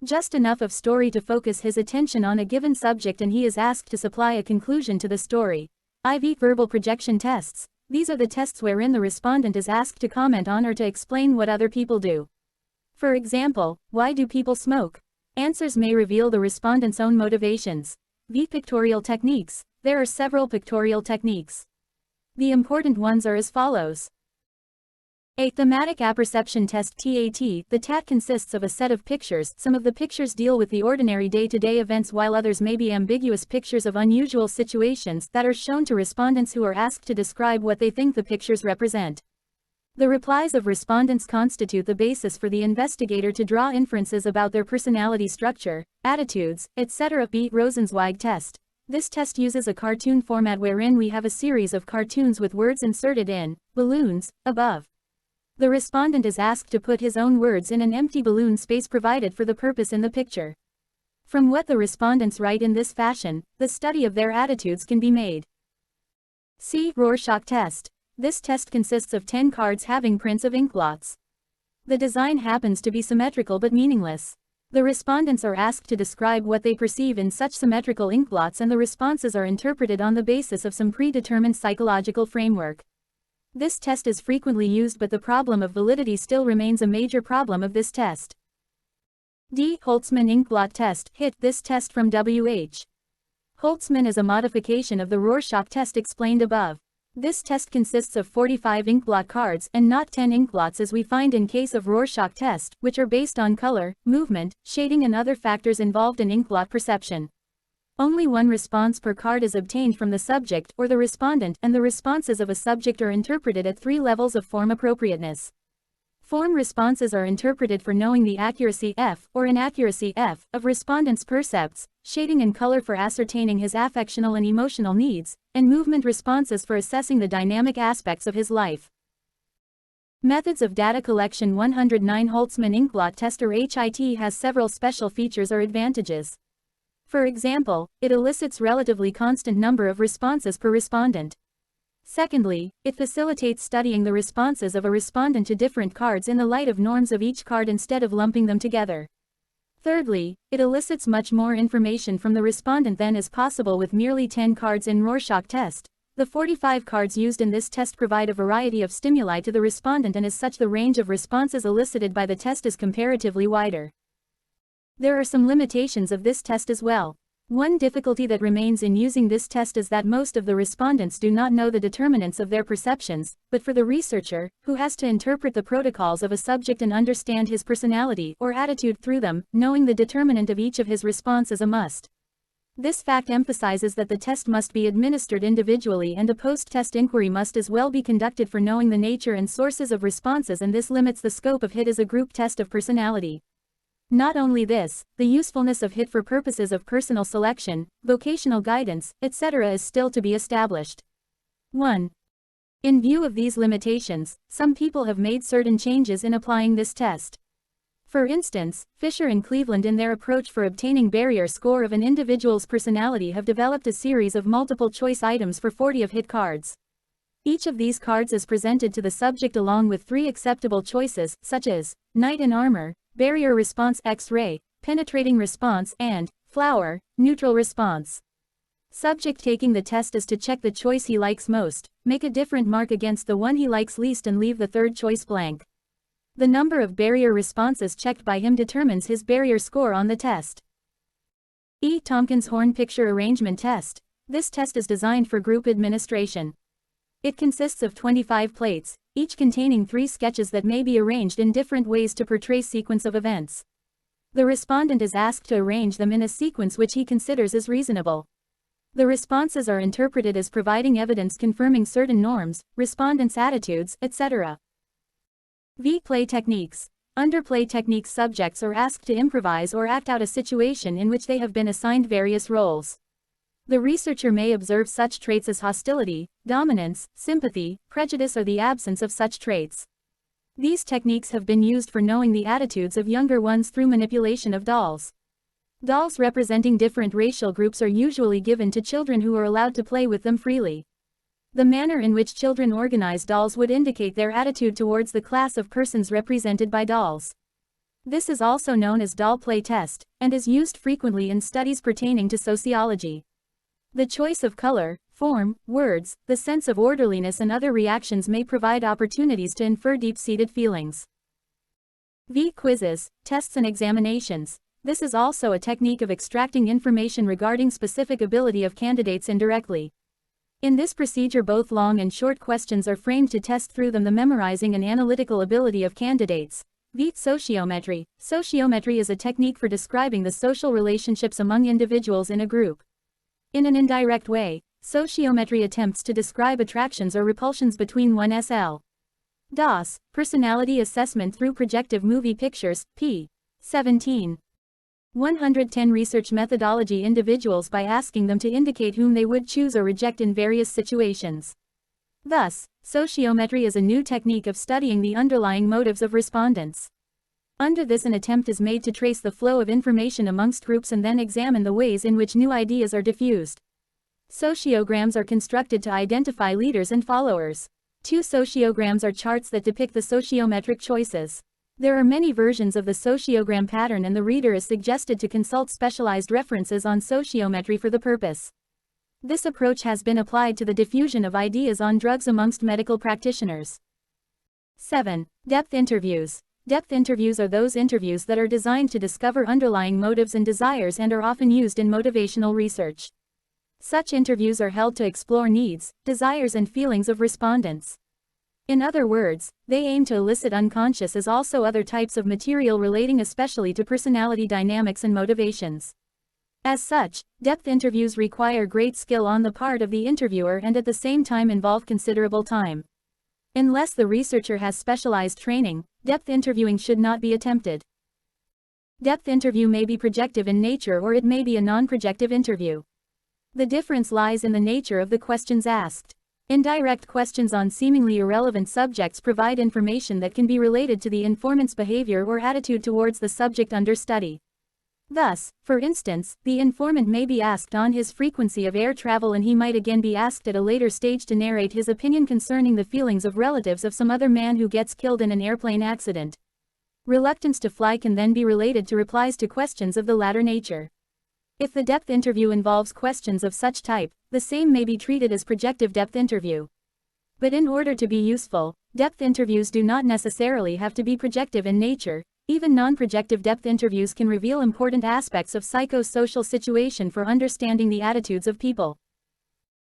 just enough of story to focus his attention on a given subject, and he is asked to supply a conclusion to the story. Verbal projection tests. These are the tests wherein the respondent is asked to comment on or to explain what other people do. For example, why do people smoke? Answers may reveal the respondent's own motivations. Pictorial techniques. There are several pictorial techniques. The important ones are as follows. A thematic apperception test (TAT). The TAT consists of a set of pictures. Some of the pictures deal with the ordinary day-to-day events, while others may be ambiguous pictures of unusual situations that are shown to respondents who are asked to describe what they think the pictures represent. The replies of respondents constitute the basis for the investigator to draw inferences about their personality structure, attitudes, etc. Rosenzweig test. This test uses a cartoon format wherein we have a series of cartoons with words inserted in balloons above. The respondent is asked to put his own words in an empty balloon space provided for the purpose in the picture. From what the respondents write in this fashion, the study of their attitudes can be made. Rorschach test. This test consists of 10 cards having prints of inkblots. The design happens to be symmetrical but meaningless. The respondents are asked to describe what they perceive in such symmetrical inkblots, and the responses are interpreted on the basis of some predetermined psychological framework. This test is frequently used, but the problem of validity still remains a major problem of this test. D. Holtzman inkblot test, HIT. This test from W.H. Holtzman is a modification of the Rorschach test explained above. This test consists of 45 inkblot cards and not 10 inkblots as we find in case of Rorschach test, which are based on color, movement, shading and other factors involved in inkblot perception. Only one response per card is obtained from the subject or the respondent, and the responses of a subject are interpreted at 3 levels of form appropriateness. Form responses are interpreted for knowing the accuracy F, or inaccuracy F, of respondent's percepts, shading and color for ascertaining his affectional and emotional needs, and movement responses for assessing the dynamic aspects of his life. Methods of data collection. 109 Holtzman inkblot test or HIT has several special features or advantages. For example, it elicits relatively constant number of responses per respondent. Secondly, it facilitates studying the responses of a respondent to different cards in the light of norms of each card instead of lumping them together. Thirdly, it elicits much more information from the respondent than is possible with merely 10 cards in Rorschach test. The 45 cards used in this test provide a variety of stimuli to the respondent, and as such the range of responses elicited by the test is comparatively wider. There are some limitations of this test as well. One difficulty that remains in using this test is that most of the respondents do not know the determinants of their perceptions, but for the researcher, who has to interpret the protocols of a subject and understand his personality or attitude through them, knowing the determinant of each of his responses is a must. This fact emphasizes that the test must be administered individually, and a post-test inquiry must as well be conducted for knowing the nature and sources of responses, and this limits the scope of HIT as a group test of personality. Not only this, the usefulness of HIT for purposes of personal selection, vocational guidance, etc. is still to be established. 1. In view of these limitations, some people have made certain changes in applying this test. For instance, Fisher and Cleveland in their approach for obtaining barrier score of an individual's personality have developed a series of multiple choice items for 40 of HIT cards. Each of these cards is presented to the subject along with 3 acceptable choices, such as Knight in Armor, Barrier Response X-ray, Penetrating Response, and Flower, Neutral Response. Subject taking the test is to check the choice he likes most, make a different mark against the one he likes least, and leave the third choice blank. The number of barrier responses checked by him determines his barrier score on the test. E. Tompkins Horn Picture Arrangement Test. This test is designed for group administration. It consists of 25 plates, each containing 3 sketches that may be arranged in different ways to portray sequence of events. The respondent is asked to arrange them in a sequence which he considers as reasonable. The responses are interpreted as providing evidence confirming certain norms, respondents' attitudes, etc. V. Play techniques. Under play techniques, subjects are asked to improvise or act out a situation in which they have been assigned various roles. The researcher may observe such traits as hostility, dominance, sympathy, prejudice, or the absence of such traits. These techniques have been used for knowing the attitudes of younger ones through manipulation of dolls. Dolls representing different racial groups are usually given to children who are allowed to play with them freely. The manner in which children organize dolls would indicate their attitude towards the class of persons represented by dolls. This is also known as doll play test, and is used frequently in studies pertaining to sociology. The choice of color, form, words, the sense of orderliness and other reactions may provide opportunities to infer deep-seated feelings. V. Quizzes, tests and examinations. This is also a technique of extracting information regarding specific ability of candidates indirectly. In this procedure, both long and short questions are framed to test through them the memorizing and analytical ability of candidates. V. Sociometry. Sociometry is a technique for describing the social relationships among individuals in a group. In an indirect way, sociometry attempts to describe attractions or repulsions between one SL. DOS, Personality Assessment through Projective Movie Pictures, p. 17. 110 Research methodology. Individuals by asking them to indicate whom they would choose or reject in various situations. Thus, sociometry is a new technique of studying the underlying motives of respondents. Under this, an attempt is made to trace the flow of information amongst groups and then examine the ways in which new ideas are diffused. Sociograms are constructed to identify leaders and followers. 2 sociograms are charts that depict the sociometric choices. There are many versions of the sociogram pattern, and the reader is suggested to consult specialized references on sociometry for the purpose. This approach has been applied to the diffusion of ideas on drugs amongst medical practitioners. 7. Depth interviews. Depth interviews are those interviews that are designed to discover underlying motives and desires and are often used in motivational research. Such interviews are held to explore needs, desires and feelings of respondents. In other words, they aim to elicit unconscious as also other types of material relating especially to personality dynamics and motivations. As such, depth interviews require great skill on the part of the interviewer and at the same time involve considerable time. Unless the researcher has specialized training, depth interviewing should not be attempted. Depth interview may be projective in nature or it may be a non-projective interview. The difference lies in the nature of the questions asked. Indirect questions on seemingly irrelevant subjects provide information that can be related to the informant's behavior or attitude towards the subject under study. Thus, for instance, the informant may be asked on his frequency of air travel and he might again be asked at a later stage to narrate his opinion concerning the feelings of relatives of some other man who gets killed in an airplane accident. Reluctance to fly can then be related to replies to questions of the latter nature. If the depth interview involves questions of such type, the same may be treated as projective depth interview. But in order to be useful, depth interviews do not necessarily have to be projective in nature. Even non-projective depth interviews can reveal important aspects of psychosocial situation for understanding the attitudes of people.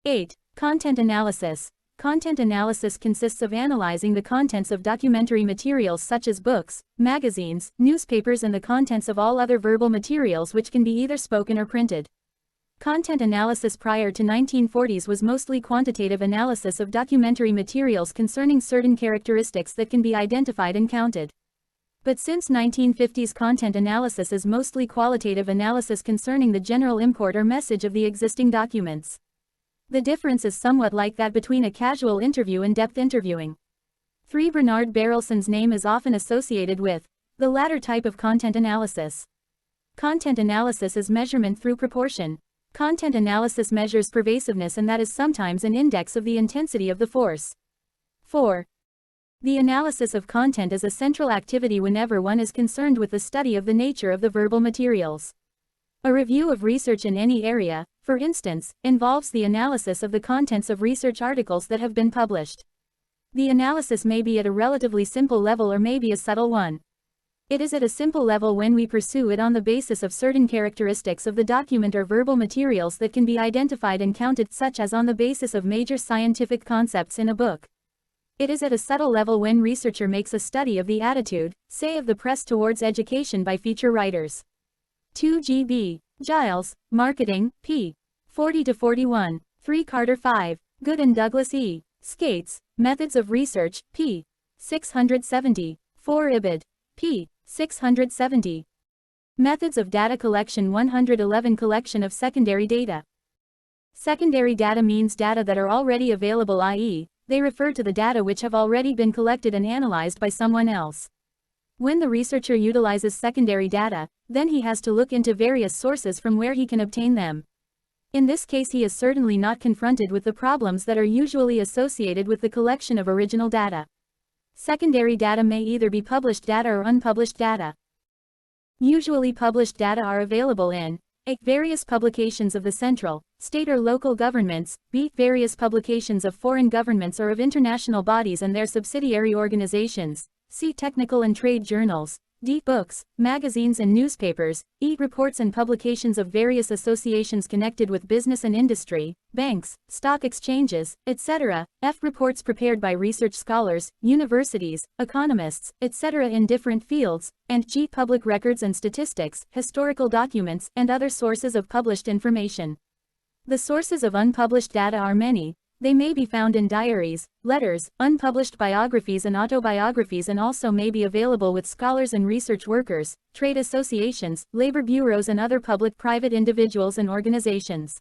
8. Content analysis. Content analysis consists of analyzing the contents of documentary materials such as books, magazines, newspapers and the contents of all other verbal materials which can be either spoken or printed. Content analysis prior to 1940s was mostly quantitative analysis of documentary materials concerning certain characteristics that can be identified and counted. But since 1950s content analysis is mostly qualitative analysis concerning the general import or message of the existing documents. The difference is somewhat like that between a casual interview and depth interviewing. 3. Bernard Berelson's name is often associated with the latter type of content analysis. Content analysis is measurement through proportion. Content analysis measures pervasiveness and that is sometimes an index of the intensity of the force. 4. The analysis of content is a central activity whenever one is concerned with the study of the nature of the verbal materials. A review of research in any area, for instance, involves the analysis of the contents of research articles that have been published. The analysis may be at a relatively simple level or may be a subtle one. It is at a simple level when we pursue it on the basis of certain characteristics of the document or verbal materials that can be identified and counted, such as on the basis of major scientific concepts in a book. It is at a subtle level when researcher makes a study of the attitude, say of the press towards education by feature writers. 2 G.B. Giles, Marketing, p. 40-41. 3 Carter 5. Good and Douglas E. Skates, Methods of Research, p. 670. 4 Ibid. p. 670. Methods of Data Collection 111 Collection of secondary data. Secondary data means data that are already available, i.e., they refer to the data which have already been collected and analyzed by someone else. When the researcher utilizes secondary data, then he has to look into various sources from where he can obtain them. In this case, he is certainly not confronted with the problems that are usually associated with the collection of original data. Secondary data may either be published data or unpublished data. Usually published data are available in a. Various publications of the central, state or local governments, b. Various publications of foreign governments or of international bodies and their subsidiary organizations, c. Technical and trade journals, d. Books, magazines and newspapers, e. Reports and publications of various associations connected with business and industry, banks, stock exchanges, etc., f. Reports prepared by research scholars, universities, economists, etc. in different fields, and g. Public records and statistics, historical documents, and other sources of published information. The sources of unpublished data are many. They may be found in diaries, letters, unpublished biographies and autobiographies, and also may be available with scholars and research workers, trade associations, labor bureaus and other public-private individuals and organizations.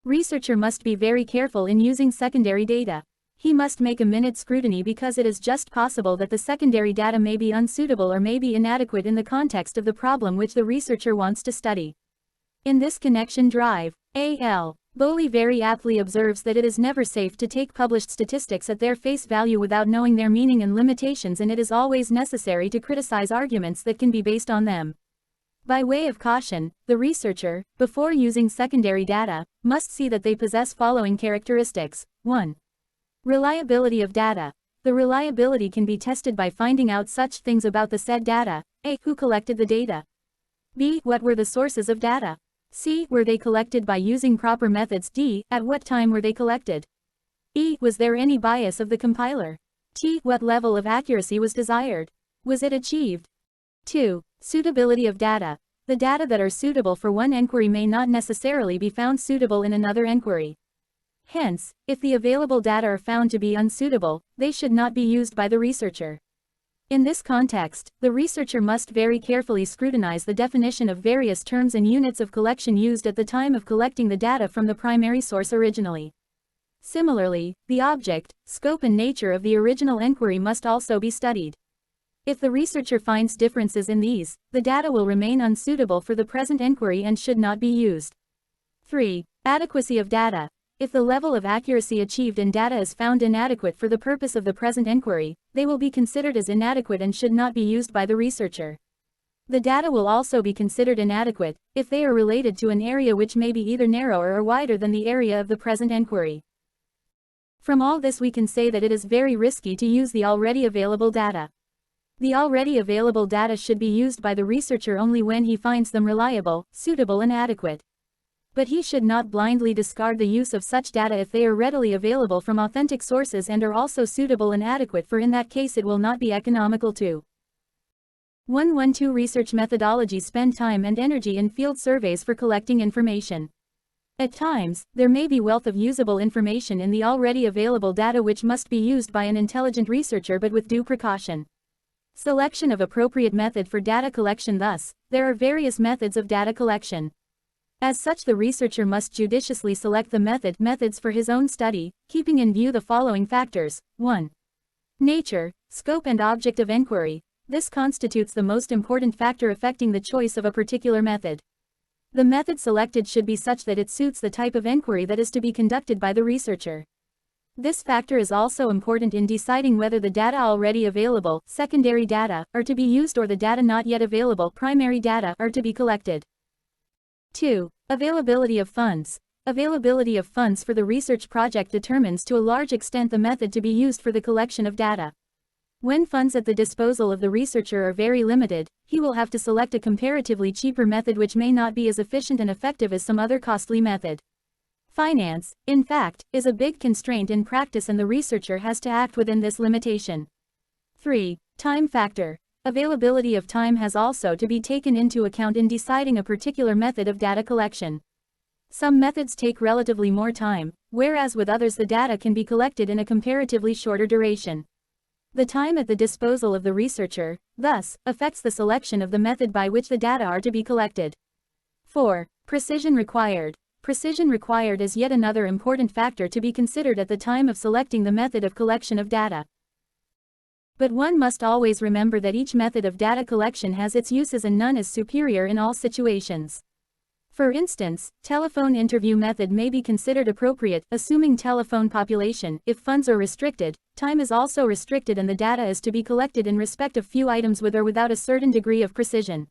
Researcher must be very careful in using secondary data. He must make a minute scrutiny because it is just possible that the secondary data may be unsuitable or may be inadequate in the context of the problem which the researcher wants to study. In this connection, Drive, A.L. Bowley very aptly observes that it is never safe to take published statistics at their face value without knowing their meaning and limitations, and it is always necessary to criticize arguments that can be based on them. By way of caution, the researcher, before using secondary data, must see that they possess following characteristics. 1. Reliability of data. the reliability can be tested by finding out such things about the said data. A. Who collected the data? B. What were the sources of data? C. Were they collected by using proper methods? D. At what time were they collected? E. Was there any bias of the compiler? T. What level of accuracy was desired? Was it achieved? 2. Suitability of data. The data that are suitable for one inquiry may not necessarily be found suitable in another inquiry. Hence, if the available data are found to be unsuitable, they should not be used by the researcher. In this context, the researcher must very carefully scrutinize the definition of various terms and units of collection used at the time of collecting the data from the primary source originally. Similarly, the object, scope and nature of the original inquiry must also be studied. If the researcher finds differences in these, the data will remain unsuitable for the present inquiry and should not be used. 3. Adequacy of data. If the level of accuracy achieved in data is found inadequate for the purpose of the present inquiry, they will be considered as inadequate and should not be used by the researcher. The data will also be considered inadequate if they are related to an area which may be either narrower or wider than the area of the present inquiry. From all this we can say that it is very risky to use the already available data. The already available data should be used by the researcher only when he finds them reliable, suitable and adequate. But he should not blindly discard the use of such data if they are readily available from authentic sources and are also suitable and adequate, for in that case it will not be economical to. 112 Research methodology. Spend time and energy in field surveys for collecting information. At times, there may be wealth of usable information in the already available data which must be used by an intelligent researcher, but with due precaution. Selection of appropriate method for data collection. Thus, there are various methods of data collection. As such, the researcher must judiciously select the methods for his own study, keeping in view the following factors. 1. Nature, scope and object of inquiry. This constitutes the most important factor affecting the choice of a particular method. The method selected should be such that it suits the type of inquiry that is to be conducted by the researcher. This factor is also important in deciding whether the data already available, secondary data, are to be used or the data not yet available, primary data, are to be collected. 2. Availability of funds. Availability of funds for the research project determines to a large extent the method to be used for the collection of data. When funds at the disposal of the researcher are very limited, he will have to select a comparatively cheaper method which may not be as efficient and effective as some other costly method. Finance, in fact, is a big constraint in practice and the researcher has to act within this limitation. 3. Time factor. Availability of time has also to be taken into account in deciding a particular method of data collection. Some methods take relatively more time, whereas with others the data can be collected in a comparatively shorter duration. The time at the disposal of the researcher, thus, affects the selection of the method by which the data are to be collected. 4. Precision required. Precision required is yet another important factor to be considered at the time of selecting the method of collection of data. But one must always remember that each method of data collection has its uses and none is superior in all situations. For instance, telephone interview method may be considered appropriate, assuming telephone population. If funds are restricted, time is also restricted and the data is to be collected in respect of few items with or without a certain degree of precision.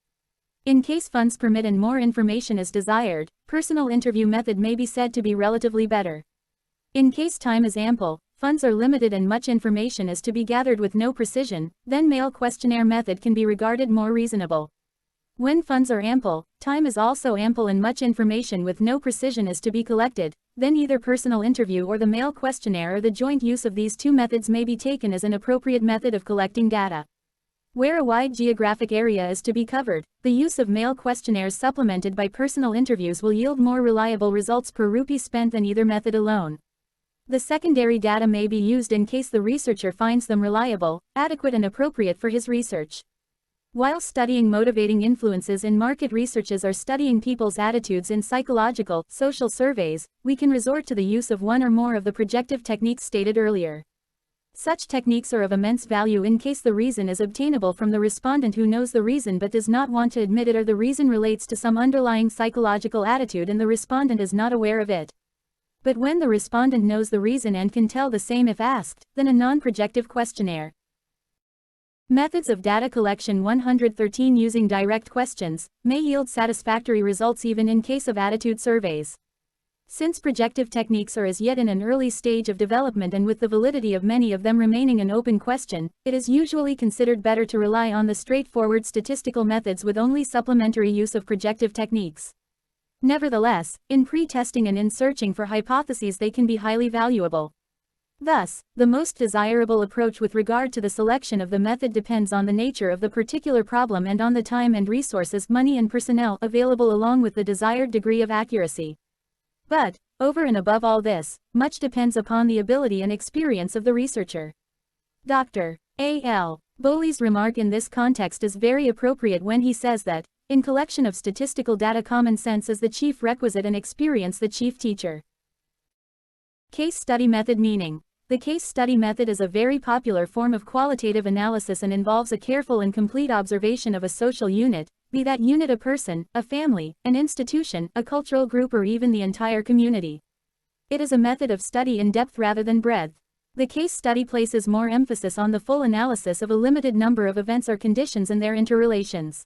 In case funds permit and more information is desired, personal interview method may be said to be relatively better. In case time is ample, funds are limited and much information is to be gathered with no precision, then mail questionnaire method can be regarded more reasonable. When funds are ample, time is also ample and much information with no precision is to be collected, then either personal interview or the mail questionnaire or the joint use of these two methods may be taken as an appropriate method of collecting data. Where a wide geographic area is to be covered, the use of mail questionnaires supplemented by personal interviews will yield more reliable results per rupee spent than either method alone. The secondary data may be used in case the researcher finds them reliable, adequate and appropriate for his research. While studying motivating influences in market researches or studying people's attitudes in psychological, social surveys, we can resort to the use of one or more of the projective techniques stated earlier. Such techniques are of immense value in case the reason is obtainable from the respondent who knows the reason but does not want to admit it, or the reason relates to some underlying psychological attitude and the respondent is not aware of it. But when the respondent knows the reason and can tell the same if asked, then a non-projective questionnaire. Methods of data collection. 113 Using direct questions may yield satisfactory results even in case of attitude surveys. Since projective techniques are as yet in an early stage of development and with the validity of many of them remaining an open question, it is usually considered better to rely on the straightforward statistical methods with only supplementary use of projective techniques. Nevertheless, in pre-testing and in searching for hypotheses they can be highly valuable. Thus, the most desirable approach with regard to the selection of the method depends on the nature of the particular problem and on the time and resources, money and personnel available along with the desired degree of accuracy. But, over and above all this, much depends upon the ability and experience of the researcher. Dr. A. L. Bowley's remark in this context is very appropriate when he says that, in collection of statistical data, common sense is the chief requisite and experience the chief teacher. Case study method meaning. The case study method is a very popular form of qualitative analysis and involves a careful and complete observation of a social unit, be that unit a person, a family, an institution, a cultural group or even the entire community. It is a method of study in depth rather than breadth. The case study places more emphasis on the full analysis of a limited number of events or conditions and their interrelations.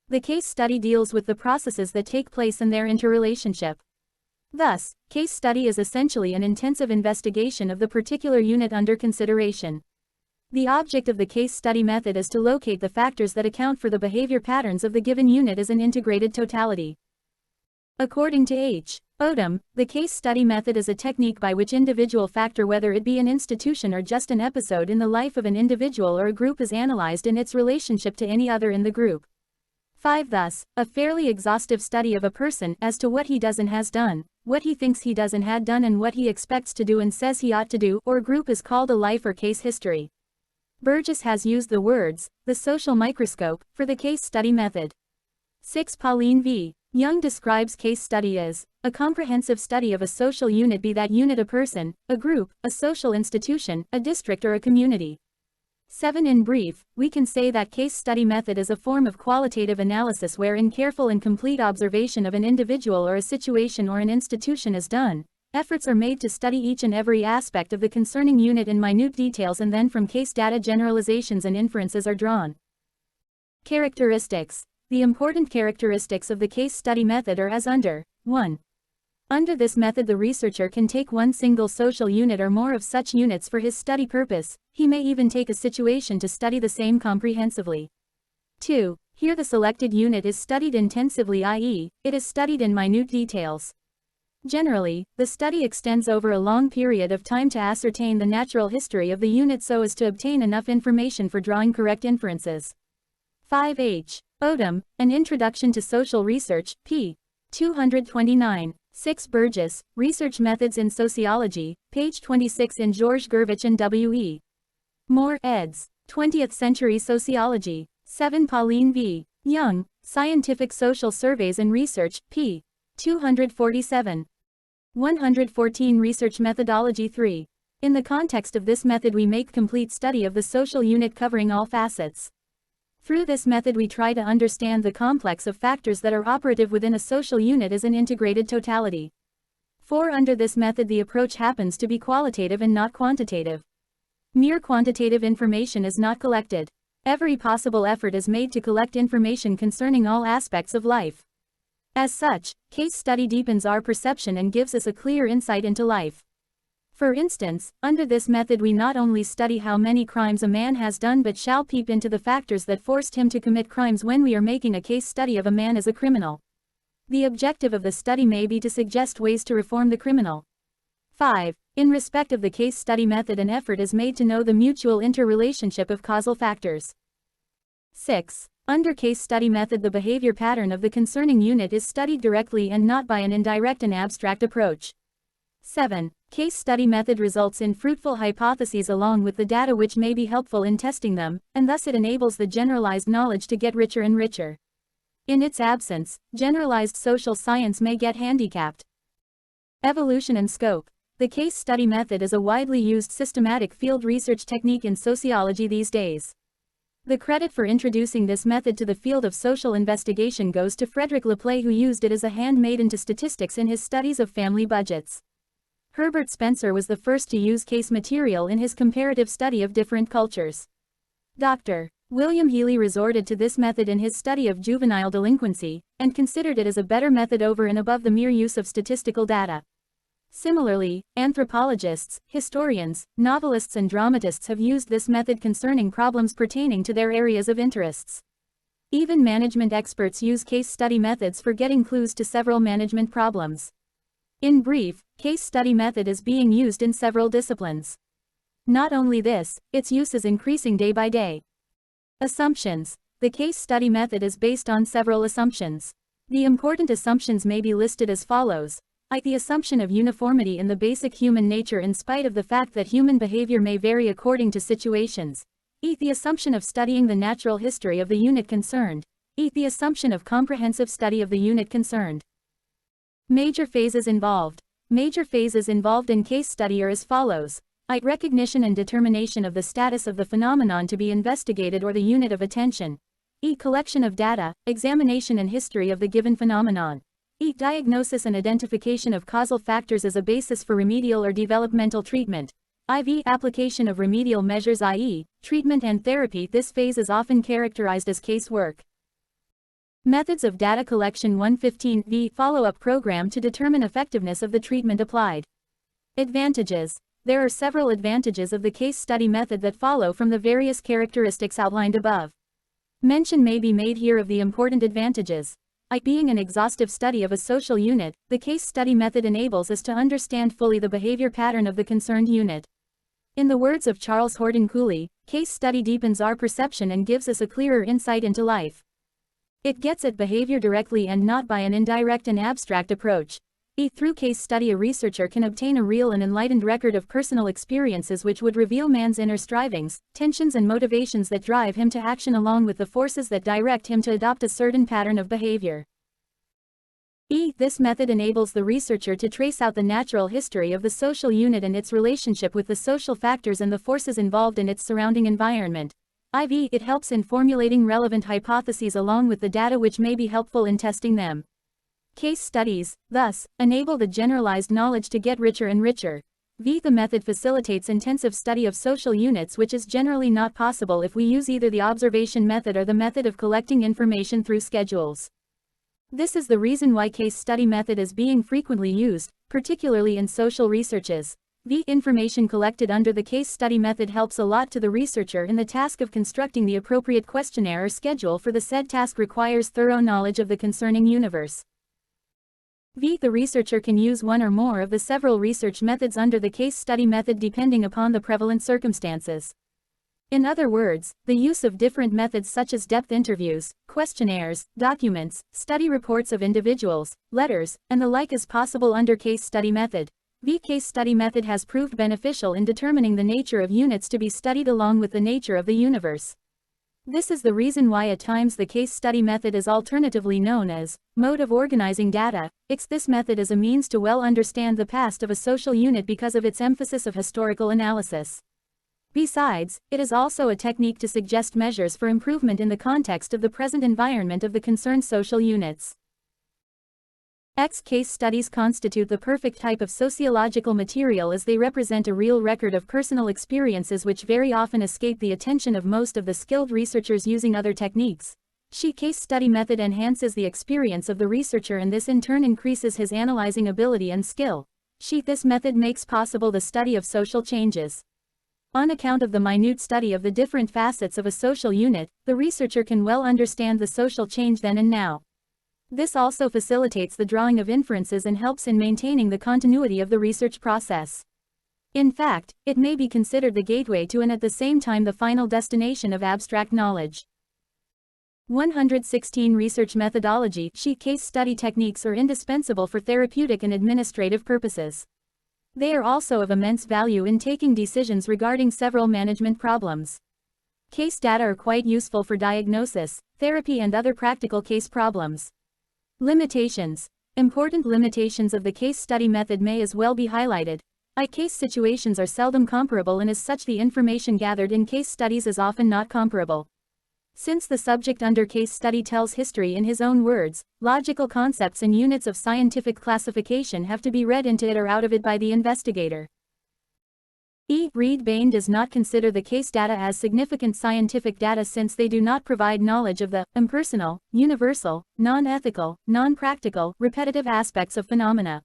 The case study deals with the processes that take place in their interrelationship. Thus, case study is essentially an intensive investigation of the particular unit under consideration. The object of the case study method is to locate the factors that account for the behavior patterns of the given unit as an integrated totality. According to H. Odom, the case study method is a technique by which individual factor, whether it be an institution or just an episode in the life of an individual or a group, is analyzed in its relationship to any other in the group. 5. Thus, a fairly exhaustive study of a person as to what he does and has done, what he thinks he does and had done, and what he expects to do and says he ought to do or group is called a life or case history. Burgess has used the words, the social microscope, for the case study method. 6. Pauline V. Young describes case study as a comprehensive study of a social unit, be that unit a person, a group, a social institution, a district or a community. 7. In brief, we can say that case study method is a form of qualitative analysis wherein careful and complete observation of an individual or a situation or an institution is done. Efforts are made to study each and every aspect of the concerning unit in minute details, and then from case data generalizations and inferences are drawn. Characteristics. The important characteristics of the case study method are as under. 1. Under this method the researcher can take one single social unit or more of such units for his study purpose. He may even take a situation to study the same comprehensively. 2. Here the selected unit is studied intensively, i.e., it is studied in minute details. Generally, the study extends over a long period of time to ascertain the natural history of the unit so as to obtain enough information for drawing correct inferences. 5. H. Odom, An Introduction to Social Research, p. 229. 6. Burgess, Research Methods in Sociology, page 26 in George Gervich and W. E. Moore, eds. 20th Century Sociology. 7. Pauline V. Young, Scientific Social Surveys and Research, p. 247. 114. Research Methodology 3. In the context of this method we make complete study of the social unit covering all facets. Through this method we try to understand the complex of factors that are operative within a social unit as an integrated totality. 4. Under this method the approach happens to be qualitative and not quantitative. Mere quantitative information is not collected. Every possible effort is made to collect information concerning all aspects of life. As such, case study deepens our perception and gives us a clear insight into life. For instance, under this method we not only study how many crimes a man has done but shall peep into the factors that forced him to commit crimes when we are making a case study of a man as a criminal. The objective of the study may be to suggest ways to reform the criminal. 5. In respect of the case study method an effort is made to know the mutual interrelationship of causal factors. 6. Under case study method the behavior pattern of the concerning unit is studied directly and not by an indirect and abstract approach. 7. Case study method results in fruitful hypotheses along with the data which may be helpful in testing them, and thus it enables the generalized knowledge to get richer and richer. In its absence, generalized social science may get handicapped. Evolution and scope. The case study method is a widely used systematic field research technique in sociology these days. The credit for introducing this method to the field of social investigation goes to Frederick Laplace, who used it as a handmaid into statistics in his studies of family budgets. Herbert Spencer was the first to use case material in his comparative study of different cultures. Dr. William Healy resorted to this method in his study of juvenile delinquency, and considered it as a better method over and above the mere use of statistical data. Similarly, anthropologists, historians, novelists and dramatists have used this method concerning problems pertaining to their areas of interests. Even management experts use case study methods for getting clues to several management problems. In brief, case study method is being used in several disciplines. Not only this, its use is increasing day by day. Assumptions. The case study method is based on several assumptions. The important assumptions may be listed as follows. The assumption of uniformity in the basic human nature in spite of the fact that human behavior may vary according to situations. The assumption of studying the natural history of the unit concerned. The assumption of comprehensive study of the unit concerned. Major phases involved. Major phases involved in case study are as follows. Recognition and determination of the status of the phenomenon to be investigated or the unit of attention. Collection of data, examination and history of the given phenomenon. Diagnosis and identification of causal factors as a basis for remedial or developmental treatment. Application of remedial measures, i.e., treatment and therapy. This phase is often characterized as case work. Methods of data collection. 115. Follow-up program to determine effectiveness of the treatment applied. Advantages. There are several advantages of the case study method that follow from the various characteristics outlined above. Mention may be made here of the important advantages. Being an exhaustive study of a social unit, the case study method enables us to understand fully the behavior pattern of the concerned unit. In the words of Charles Horton Cooley, case study deepens our perception and gives us a clearer insight into life. It gets at behavior directly and not by an indirect and abstract approach. Through case study, a researcher can obtain a real and enlightened record of personal experiences which would reveal man's inner strivings, tensions and motivations that drive him to action along with the forces that direct him to adopt a certain pattern of behavior. This method enables the researcher to trace out the natural history of the social unit and its relationship with the social factors and the forces involved in its surrounding environment. It helps in formulating relevant hypotheses along with the data which may be helpful in testing them. Case studies, thus, enable the generalized knowledge to get richer and richer. The method facilitates intensive study of social units, which is generally not possible if we use either the observation method or the method of collecting information through schedules. This is the reason why case study method is being frequently used, particularly in social researches. The information collected under the case study method helps a lot to the researcher in the task of constructing the appropriate questionnaire or schedule for the said task requires thorough knowledge of the concerning universe. The researcher can use one or more of the several research methods under the case study method depending upon the prevalent circumstances. In other words, the use of different methods such as depth interviews, questionnaires, documents, study reports of individuals, letters, and the like is possible under case study method. The case study method has proved beneficial in determining the nature of units to be studied along with the nature of the universe. This is the reason why at times the case study method is alternatively known as mode of organizing data. This method is a means to well understand the past of a social unit because of its emphasis of historical analysis. Besides, it is also a technique to suggest measures for improvement in the context of the present environment of the concerned social units. Case studies constitute the perfect type of sociological material as they represent a real record of personal experiences which very often escape the attention of most of the skilled researchers using other techniques. Case study method enhances the experience of the researcher and this in turn increases his analyzing ability and skill. This method makes possible the study of social changes. On account of the minute study of the different facets of a social unit, the researcher can well understand the social change then and now. This also facilitates the drawing of inferences and helps in maintaining the continuity of the research process. In fact, it may be considered the gateway to and at the same time the final destination of abstract knowledge. 116 Research methodology. Case study techniques are indispensable for therapeutic and administrative purposes. They are also of immense value in taking decisions regarding several management problems. Case data are quite useful for diagnosis, therapy and other practical case problems. Limitations. Important limitations of the case study method may as well be highlighted. Case situations are seldom comparable and as such the information gathered in case studies is often not comparable. Since the subject under case study tells history in his own words, logical concepts and units of scientific classification have to be read into it or out of it by the investigator. Reed-Bain does not consider the case data as significant scientific data since they do not provide knowledge of the impersonal, universal, non-ethical, non-practical, repetitive aspects of phenomena.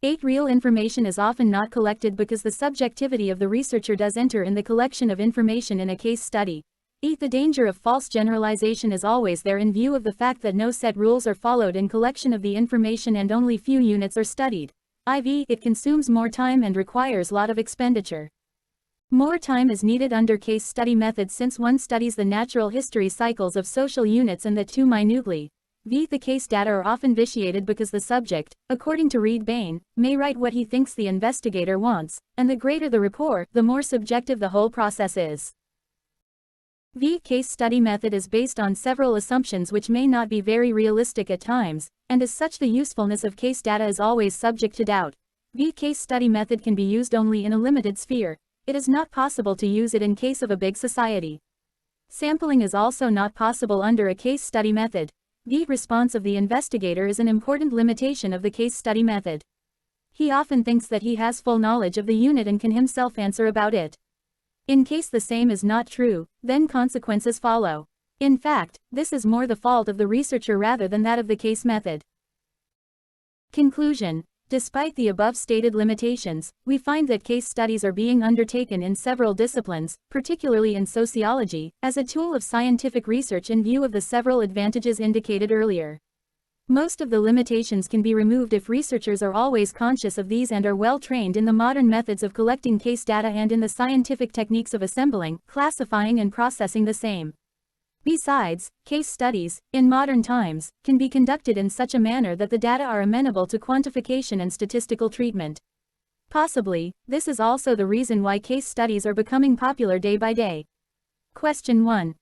8. Real information is often not collected because the subjectivity of the researcher does enter in the collection of information in a case study. 8. The danger of false generalization is always there in view of the fact that no set rules are followed in collection of the information and only few units are studied. It consumes more time and requires lot of expenditure. More time is needed under case study methods since one studies the natural history cycles of social units and that too minutely. The case data are often vitiated because the subject, according to Reed Bain, may write what he thinks the investigator wants, and the greater the rapport, the more subjective the whole process is. The case study method is based on several assumptions which may not be very realistic at times, and as such the usefulness of case data is always subject to doubt. The case study method can be used only in a limited sphere. It is not possible to use it in case of a big society. Sampling is also not possible under a case study method. The response of the investigator is an important limitation of the case study method. He often thinks that he has full knowledge of the unit and can himself answer about it. In case the same is not true, then consequences follow. In fact, this is more the fault of the researcher rather than that of the case method. Conclusion. Despite the above stated limitations, we find that case studies are being undertaken in several disciplines, particularly in sociology, as a tool of scientific research in view of the several advantages indicated earlier. Most of the limitations can be removed if researchers are always conscious of these and are well trained in the modern methods of collecting case data and in the scientific techniques of assembling, classifying and processing the same. Besides, case studies, in modern times, can be conducted in such a manner that the data are amenable to quantification and statistical treatment. Possibly, this is also the reason why case studies are becoming popular day by day. Question 1.